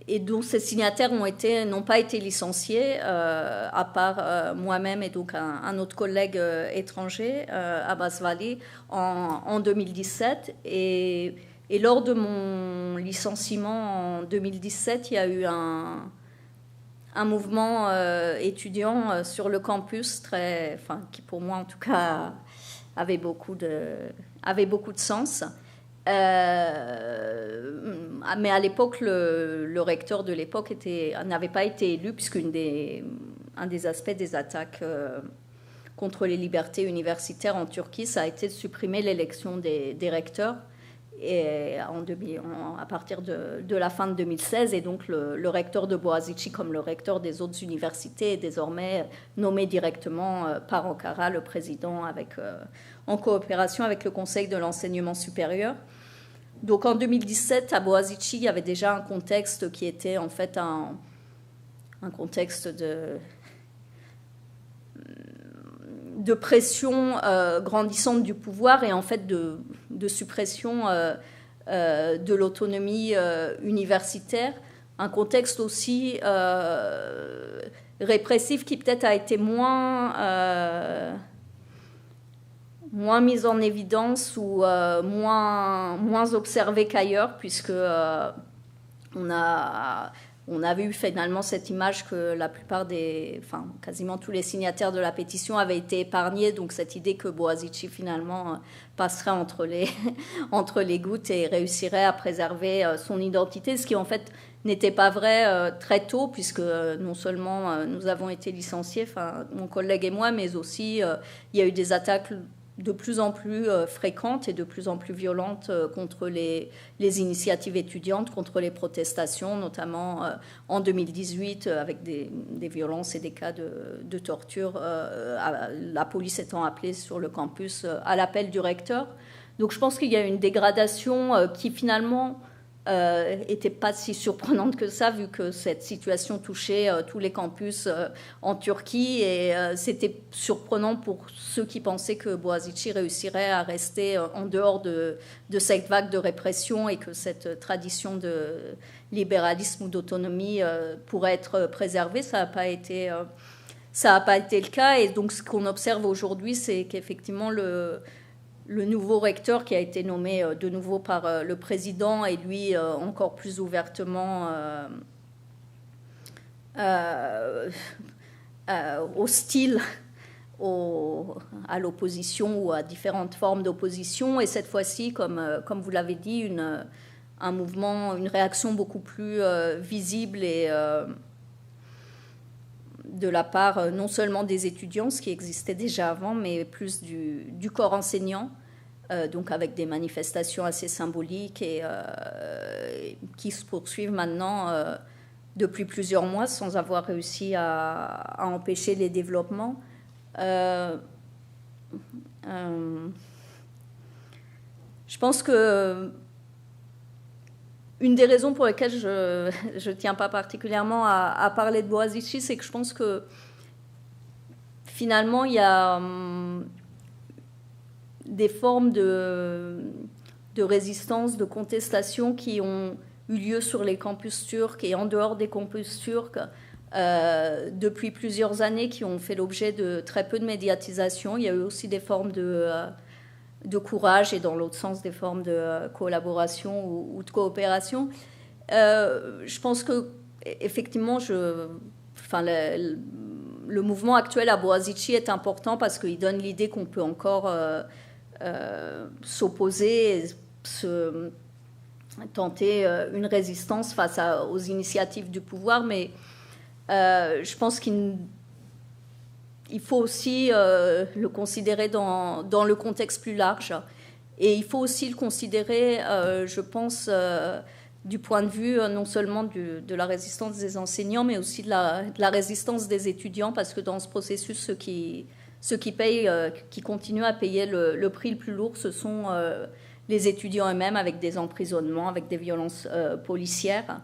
et dont ces signataires n'ont pas été licenciés, à part moi-même et donc un autre collègue étranger, Abbas Vali, en 2017. Et lors de mon licenciement en 2017, il y a eu un mouvement étudiant sur le campus, qui pour moi en tout cas avait beaucoup de sens. Mais à l'époque, le recteur de l'époque n'avait pas été élu, puisqu'un des aspects des attaques contre les libertés universitaires en Turquie, ça a été de supprimer l'élection des recteurs et à partir de la fin de 2016. Et donc le recteur de Boğaziçi, comme le recteur des autres universités, est désormais nommé directement par Ankara, le président, en coopération avec le Conseil de l'enseignement supérieur. Donc en 2017, à Boğaziçi, il y avait déjà un contexte qui était en fait un contexte de pression grandissante du pouvoir et en fait de suppression de l'autonomie universitaire. Un contexte aussi répressif qui peut-être a été moins mise en évidence ou moins observée qu'ailleurs, puisque on a vu finalement cette image que la plupart quasiment tous les signataires de la pétition avaient été épargnés, donc cette idée que Boğaziçi finalement passerait entre les gouttes et réussirait à préserver son identité, ce qui en fait n'était pas vrai très tôt, puisque non seulement nous avons été licenciés, mon collègue et moi, mais aussi il y a eu des attaques de plus en plus fréquentes et de plus en plus violentes contre les initiatives étudiantes, contre les protestations, notamment en 2018 avec des violences et des cas de torture, la police étant appelée sur le campus à l'appel du recteur. Donc je pense qu'il y a une dégradation qui finalement n'était pas si surprenante que ça, vu que cette situation touchait tous les campus en Turquie, et c'était surprenant pour ceux qui pensaient que Boğaziçi réussirait à rester en dehors de cette vague de répression et que cette tradition de libéralisme ou d'autonomie pourrait être préservée. Ça n'a pas été le cas, et donc ce qu'on observe aujourd'hui, c'est qu'effectivement le nouveau recteur qui a été nommé de nouveau par le président est lui encore plus ouvertement hostile à l'opposition ou à différentes formes d'opposition. Et cette fois-ci, comme vous l'avez dit, un mouvement, une réaction beaucoup plus visible et de la part non seulement des étudiants, ce qui existait déjà avant, mais plus du corps enseignant, donc avec des manifestations assez symboliques et qui se poursuivent maintenant depuis plusieurs mois sans avoir réussi à empêcher les développements. Je pense que une des raisons pour lesquelles je ne tiens pas particulièrement à parler de Boğaziçi, c'est que je pense que finalement, il y a des formes de résistance, de contestation qui ont eu lieu sur les campus turcs et en dehors des campus turcs depuis plusieurs années, qui ont fait l'objet de très peu de médiatisation. Il y a eu aussi des formes de courage et dans l'autre sens des formes de collaboration ou de coopération. Je pense que effectivement, le mouvement actuel à Boğaziçi est important parce qu'il donne l'idée qu'on peut encore s'opposer, tenter une résistance face aux initiatives du pouvoir, mais je pense qu'il faut aussi le considérer dans le contexte plus large. Et il faut aussi le considérer, je pense, du point de vue non seulement de la résistance des enseignants, mais aussi de la résistance des étudiants, parce que dans ce processus, ceux qui payent, qui continuent à payer le prix le plus lourd, ce sont les étudiants eux-mêmes, avec des emprisonnements, avec des violences policières,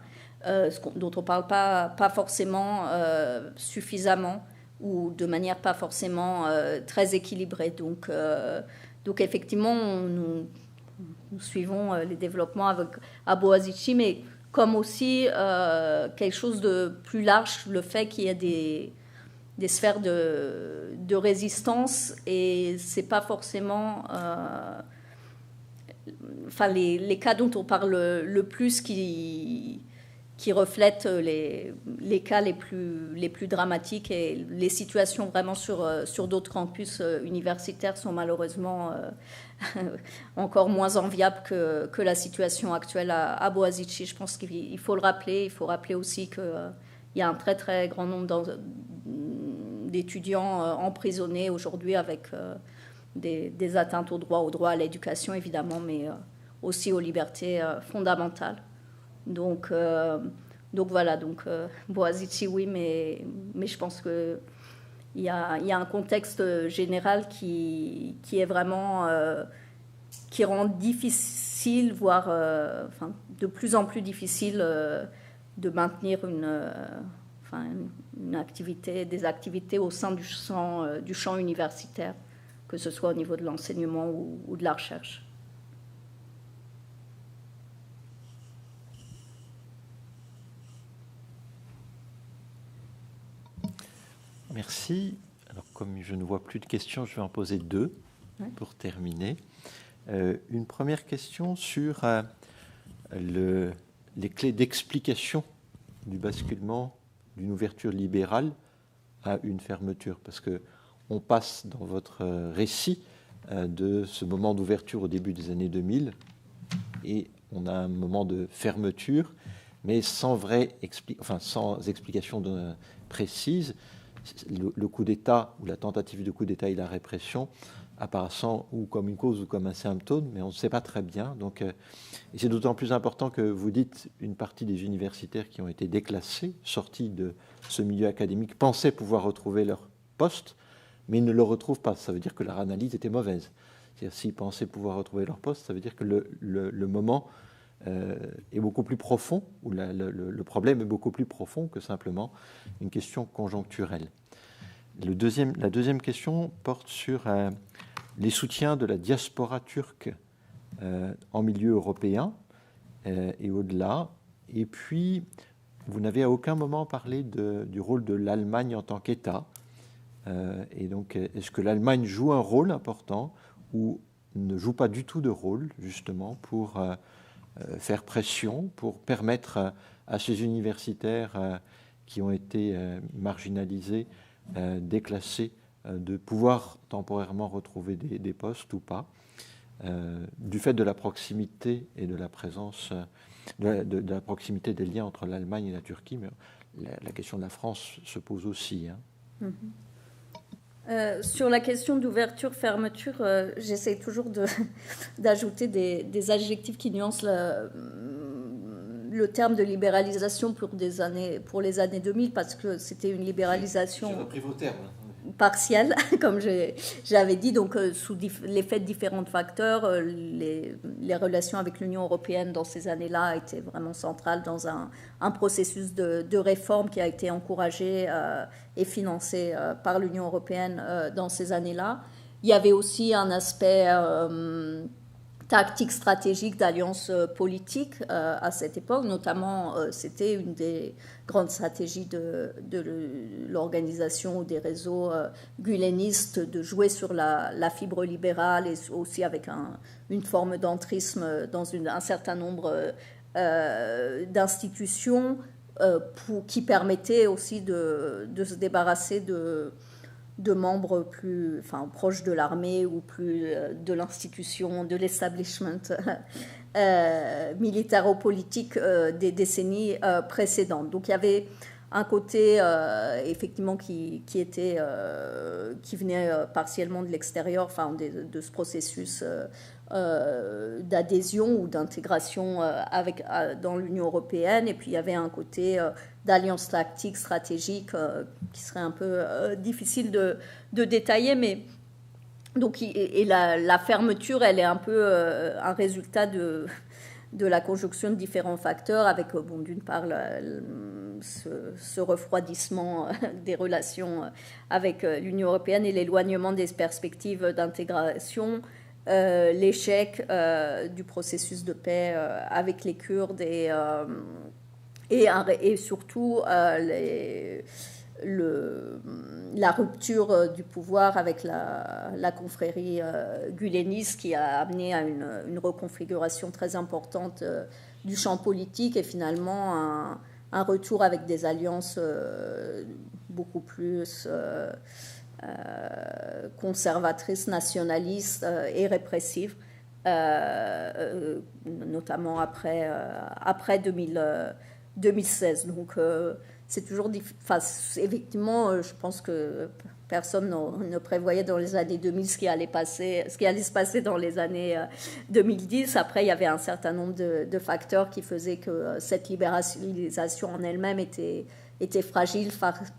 dont on ne parle pas forcément suffisamment, ou de manière pas forcément très équilibrée. Donc effectivement, nous suivons les développements à Boğaziçi, mais comme aussi quelque chose de plus large, le fait qu'il y ait des sphères de résistance, et c'est pas forcément les cas dont on parle le plus qui reflètent les cas les plus dramatiques, et les situations vraiment sur d'autres campus universitaires sont malheureusement encore moins enviables que la situation actuelle à Boğaziçi. Je pense qu'il faut le rappeler. Il faut rappeler aussi qu'il y a un très très grand nombre d'étudiants emprisonnés aujourd'hui avec des atteintes au droit à l'éducation évidemment, mais aussi aux libertés fondamentales. Donc voilà, Boğaziçi, oui, mais je pense qu'il y a un contexte général qui est vraiment, qui rend difficile, voire de plus en plus difficile de maintenir des activités au sein du champ universitaire, que ce soit au niveau de l'enseignement ou de la recherche. Merci. Alors, comme je ne vois plus de questions, je vais en poser deux pour terminer. Une première question sur les clés d'explication du basculement d'une ouverture libérale à une fermeture. Parce qu'on passe dans votre récit de ce moment d'ouverture au début des années 2000 et on a un moment de fermeture, mais sans explication précise. Le coup d'État ou la tentative de coup d'État et la répression apparaissant ou comme une cause ou comme un symptôme, mais on ne sait pas très bien. Donc, et c'est d'autant plus important que vous dites une partie des universitaires qui ont été déclassés, sortis de ce milieu académique, pensaient pouvoir retrouver leur poste, mais ils ne le retrouvent pas. Ça veut dire que leur analyse était mauvaise. C'est-à-dire, s'ils pensaient pouvoir retrouver leur poste, ça veut dire que le moment est beaucoup plus profond, ou le problème est beaucoup plus profond que simplement une question conjoncturelle. La deuxième question porte sur les soutiens de la diaspora turque en milieu européen et au-delà. Et puis, vous n'avez à aucun moment parlé du rôle de l'Allemagne en tant qu'État. Et donc, est-ce que l'Allemagne joue un rôle important ou ne joue pas du tout de rôle, justement, pour faire pression, pour permettre à ces universitaires qui ont été marginalisés, déclassés, de pouvoir temporairement retrouver des postes ou pas, du fait de la proximité et de la présence, de la proximité des liens entre l'Allemagne et la Turquie. Mais la question de la France se pose aussi. Sur la question d'ouverture-fermeture, j'essaie toujours d'ajouter des adjectifs qui nuancent le terme de libéralisation pour les années 2000, parce que c'était une libéralisation... J'ai repris vos termes. Partielle, comme j'avais dit, donc sous l'effet de différents facteurs, les relations avec l'Union européenne dans ces années-là étaient vraiment centrales dans un processus de réforme qui a été encouragé et financé par l'Union européenne dans ces années-là. Il y avait aussi un aspect tactique stratégique d'alliance politique à cette époque, notamment c'était une des grandes stratégies de l'organisation ou des réseaux gülenistes de jouer sur la fibre libérale et aussi avec une forme d'entrisme dans un certain nombre d'institutions qui permettait aussi de se débarrasser de membres plus proches de l'armée ou plus de l'institution, de l'establishment militaro-politique des décennies précédentes. Donc il y avait un côté effectivement qui venait partiellement de l'extérieur, de ce processus d'adhésion ou d'intégration dans l'Union européenne, et puis il y avait un côté d'alliance tactique, stratégique, qui serait un peu difficile de détailler, mais donc la fermeture, elle est un peu un résultat de la conjonction de différents facteurs, avec d'une part ce refroidissement des relations avec l'Union européenne et l'éloignement des perspectives d'intégration, l'échec du processus de paix avec les Kurdes et surtout la rupture du pouvoir avec la confrérie guleniste, qui a amené à une reconfiguration très importante du champ politique et finalement un retour avec des alliances beaucoup plus conservatrices, nationalistes et répressives, notamment après 2016. Donc c'est toujours effectivement, je pense que personne ne prévoyait dans les années 2000 ce qui allait se passer dans les années 2010. Après, il y avait un certain nombre de facteurs qui faisaient que cette libéralisation en elle-même était fragile,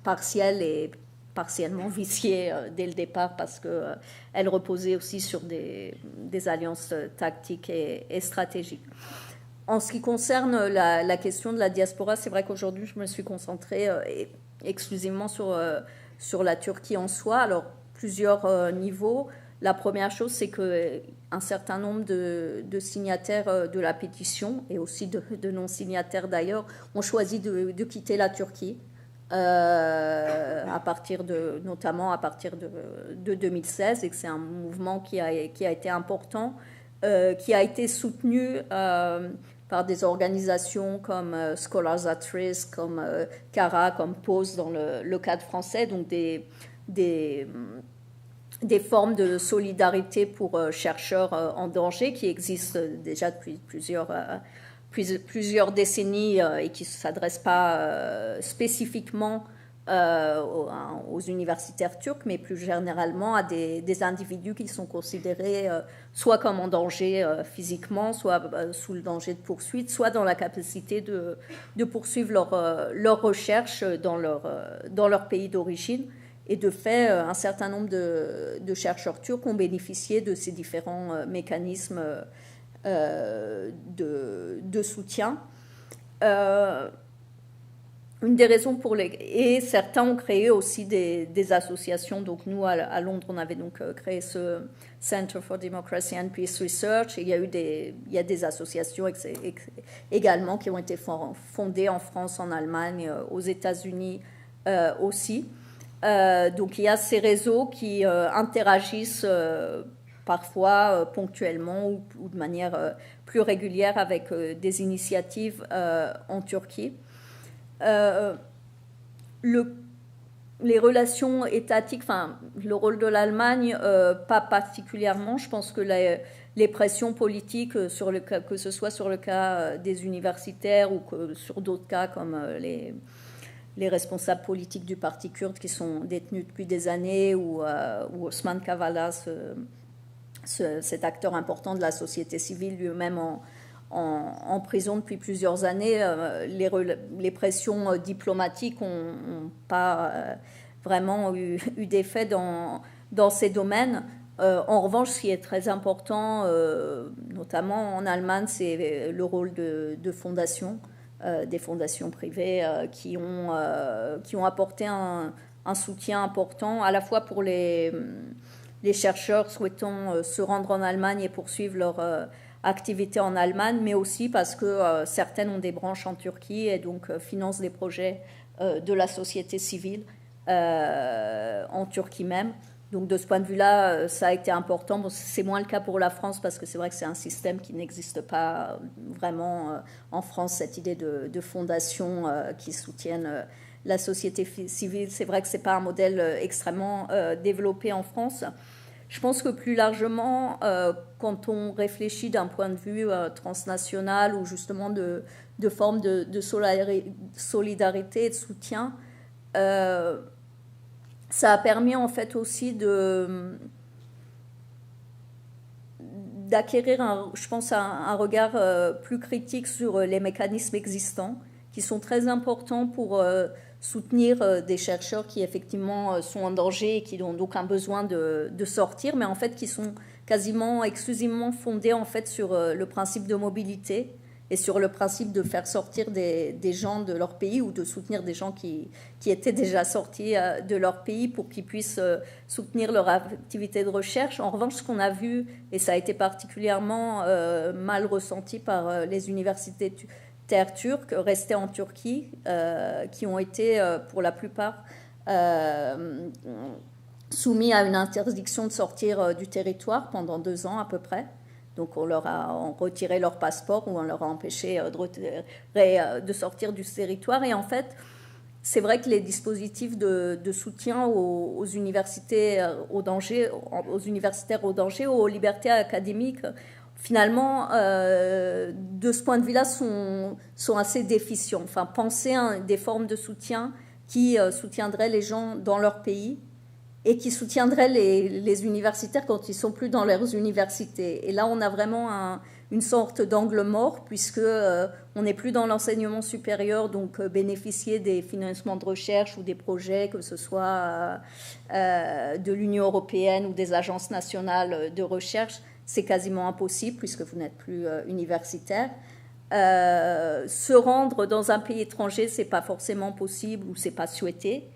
partielle et partiellement viciée dès le départ, parce qu'elle reposait aussi sur des alliances tactiques et stratégiques. En ce qui concerne la question de la diaspora, c'est vrai qu'aujourd'hui, je me suis concentrée exclusivement sur la Turquie en soi. Alors, plusieurs niveaux. La première chose, c'est qu'un certain nombre de signataires de la pétition, et aussi de non-signataires d'ailleurs, ont choisi de quitter la Turquie, notamment à partir de 2016, et que c'est un mouvement qui a été important, qui a été soutenu par des organisations comme Scholars at Risk, comme CARA, comme POSE dans le cadre français, donc des formes de solidarité pour chercheurs en danger qui existent déjà depuis plusieurs décennies et qui ne s'adressent pas spécifiquement aux universitaires turcs, mais plus généralement à des individus qui sont considérés soit comme en danger physiquement, soit sous le danger de poursuite, soit dans la capacité de poursuivre leur recherche dans leur pays d'origine. Et de fait, un certain nombre de chercheurs turcs ont bénéficié de ces différents mécanismes de soutien. Une des raisons et certains ont créé aussi des associations. Donc nous, à Londres, on avait donc créé ce Center for Democracy and Peace Research, et il y a des associations également qui ont été fondées en France, en Allemagne, aux États-Unis aussi. Donc il y a ces réseaux qui interagissent parfois ponctuellement ou de manière plus régulière avec des initiatives en Turquie. Les relations étatiques, le rôle de l'Allemagne, pas particulièrement. Je pense que les pressions politiques, que ce soit sur le cas des universitaires ou que sur d'autres cas comme les responsables politiques du parti kurde qui sont détenus depuis des années, ou Osman Kavala, cet acteur important de la société civile, lui-même en prison depuis plusieurs années, les pressions diplomatiques n'ont pas vraiment eu d'effet dans ces domaines. En revanche, ce qui est très important, notamment en Allemagne, c'est le rôle de fondations, des fondations privées qui ont apporté un soutien important, à la fois pour les chercheurs souhaitant se rendre en Allemagne et poursuivre leur activité en Allemagne, mais aussi parce que certaines ont des branches en Turquie et donc financent des projets de la société civile en Turquie même. Donc de ce point de vue-là, ça a été important. Bon, c'est moins le cas pour la France parce que c'est vrai que c'est un système qui n'existe pas vraiment en France, cette idée de fondation qui soutiennent la société civile. C'est vrai que ce n'est pas un modèle extrêmement développé en France. Je pense que plus largement, quand on réfléchit d'un point de vue transnational ou justement de forme de solidarité et de soutien, ça a permis en fait aussi d'acquérir, je pense, un regard plus critique sur les mécanismes existants qui sont très importants pour soutenir des chercheurs qui effectivement sont en danger et qui ont donc un besoin de sortir, mais en fait qui sont quasiment exclusivement fondés en fait sur le principe de mobilité et sur le principe de faire sortir des gens de leur pays ou de soutenir des gens qui étaient déjà sortis de leur pays pour qu'ils puissent soutenir leur activité de recherche. En revanche, ce qu'on a vu, et ça a été particulièrement mal ressenti par les universités turques restées en Turquie, qui ont été pour la plupart soumis à une interdiction de sortir du territoire pendant 2 ans à peu près. Donc on leur a retiré leur passeport ou on leur a empêché de sortir du territoire. Et en fait, c'est vrai que les dispositifs de soutien aux universitaires au danger, aux libertés académiques, finalement, de ce point de vue-là, sont assez déficients. Enfin, penser à des formes de soutien qui soutiendraient les gens dans leur pays et qui soutiendraient les universitaires quand ils ne sont plus dans leurs universités. Et là, on a vraiment une sorte d'angle mort, puisqu'on n'est plus dans l'enseignement supérieur, donc bénéficier des financements de recherche ou des projets, que ce soit de l'Union européenne ou des agences nationales de recherche, c'est quasiment impossible, puisque vous n'êtes plus universitaire. Se rendre dans un pays étranger, ce n'est pas forcément possible ou ce n'est pas souhaité.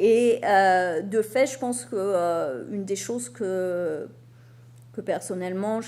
Et de fait, je pense qu'une des choses que personnellement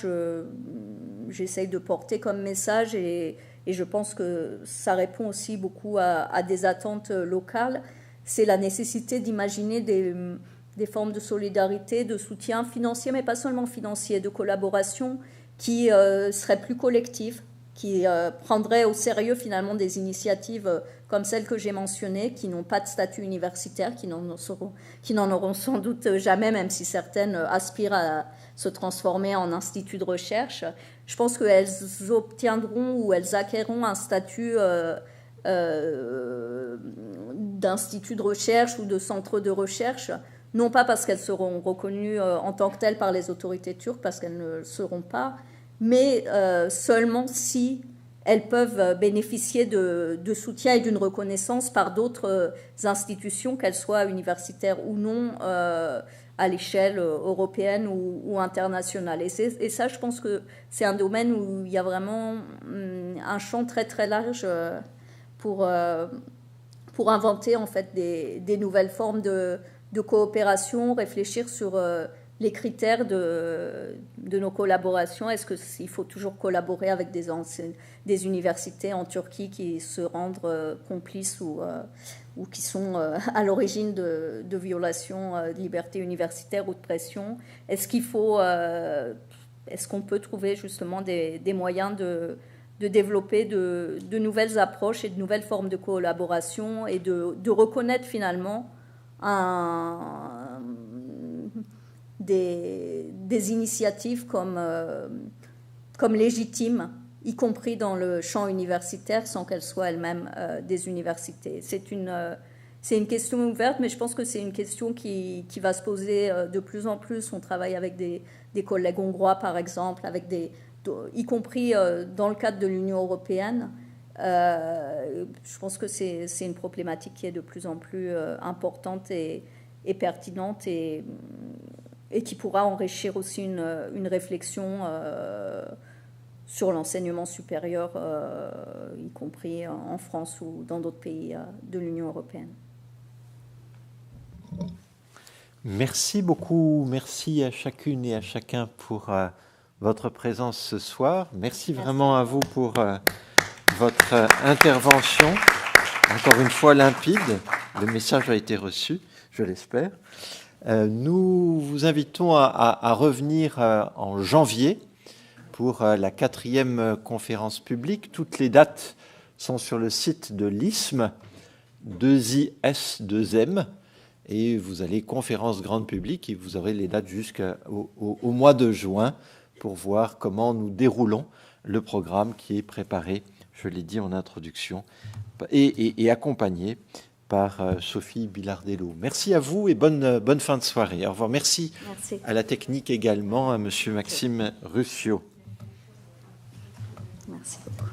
j'essaye de porter comme message, et je pense que ça répond aussi beaucoup à des attentes locales, c'est la nécessité d'imaginer des formes de solidarité, de soutien financier, mais pas seulement financier, de collaboration qui seraient plus collectives, qui prendraient au sérieux finalement des initiatives comme celles que j'ai mentionnées, qui n'ont pas de statut universitaire, qui n'en auront sans doute jamais, même si certaines aspirent à se transformer en institut de recherche. Je pense qu'elles obtiendront ou elles acquerront un statut d'institut de recherche ou de centre de recherche, non pas parce qu'elles seront reconnues en tant que telles par les autorités turques, parce qu'elles ne le seront pas, mais seulement si elles peuvent bénéficier de soutien et d'une reconnaissance par d'autres institutions, qu'elles soient universitaires ou non, à l'échelle européenne ou internationale. Et ça, je pense que c'est un domaine où il y a vraiment un champ très très large pour inventer en fait des nouvelles formes de coopération, réfléchir sur les critères de nos collaborations. Est-ce qu'il faut toujours collaborer avec des universités en Turquie qui se rendent complices ou qui sont à l'origine de violations de liberté universitaire ou de pression? Est-ce qu'on peut trouver justement des moyens de développer de nouvelles approches et de nouvelles formes de collaboration et de reconnaître finalement des initiatives comme légitimes, y compris dans le champ universitaire, sans qu'elles soient elles-mêmes des universités. C'est une question ouverte, mais je pense que c'est une question qui va se poser de plus en plus. On travaille avec des collègues hongrois, par exemple, y compris dans le cadre de l'Union européenne. Je pense que c'est une problématique qui est de plus en plus importante et pertinente et qui pourra enrichir aussi une réflexion sur l'enseignement supérieur, y compris en France ou dans d'autres pays de l'Union européenne. Merci beaucoup. Merci à chacune et à chacun pour votre présence ce soir. Merci vraiment à vous pour votre intervention. Encore une fois limpide. Le message a été reçu, je l'espère. Nous vous invitons à revenir en janvier pour la 4e conférence publique. Toutes les dates sont sur le site de l'ISM, 2IS2M, et vous allez conférence grande publique et vous aurez les dates jusqu'au mois de juin pour voir comment nous déroulons le programme qui est préparé, je l'ai dit en introduction, et accompagné par Sophie Bilardello. Merci à vous et bonne fin de soirée. Au revoir. Merci. À la technique également, à Monsieur Maxime Ruscio. Merci beaucoup.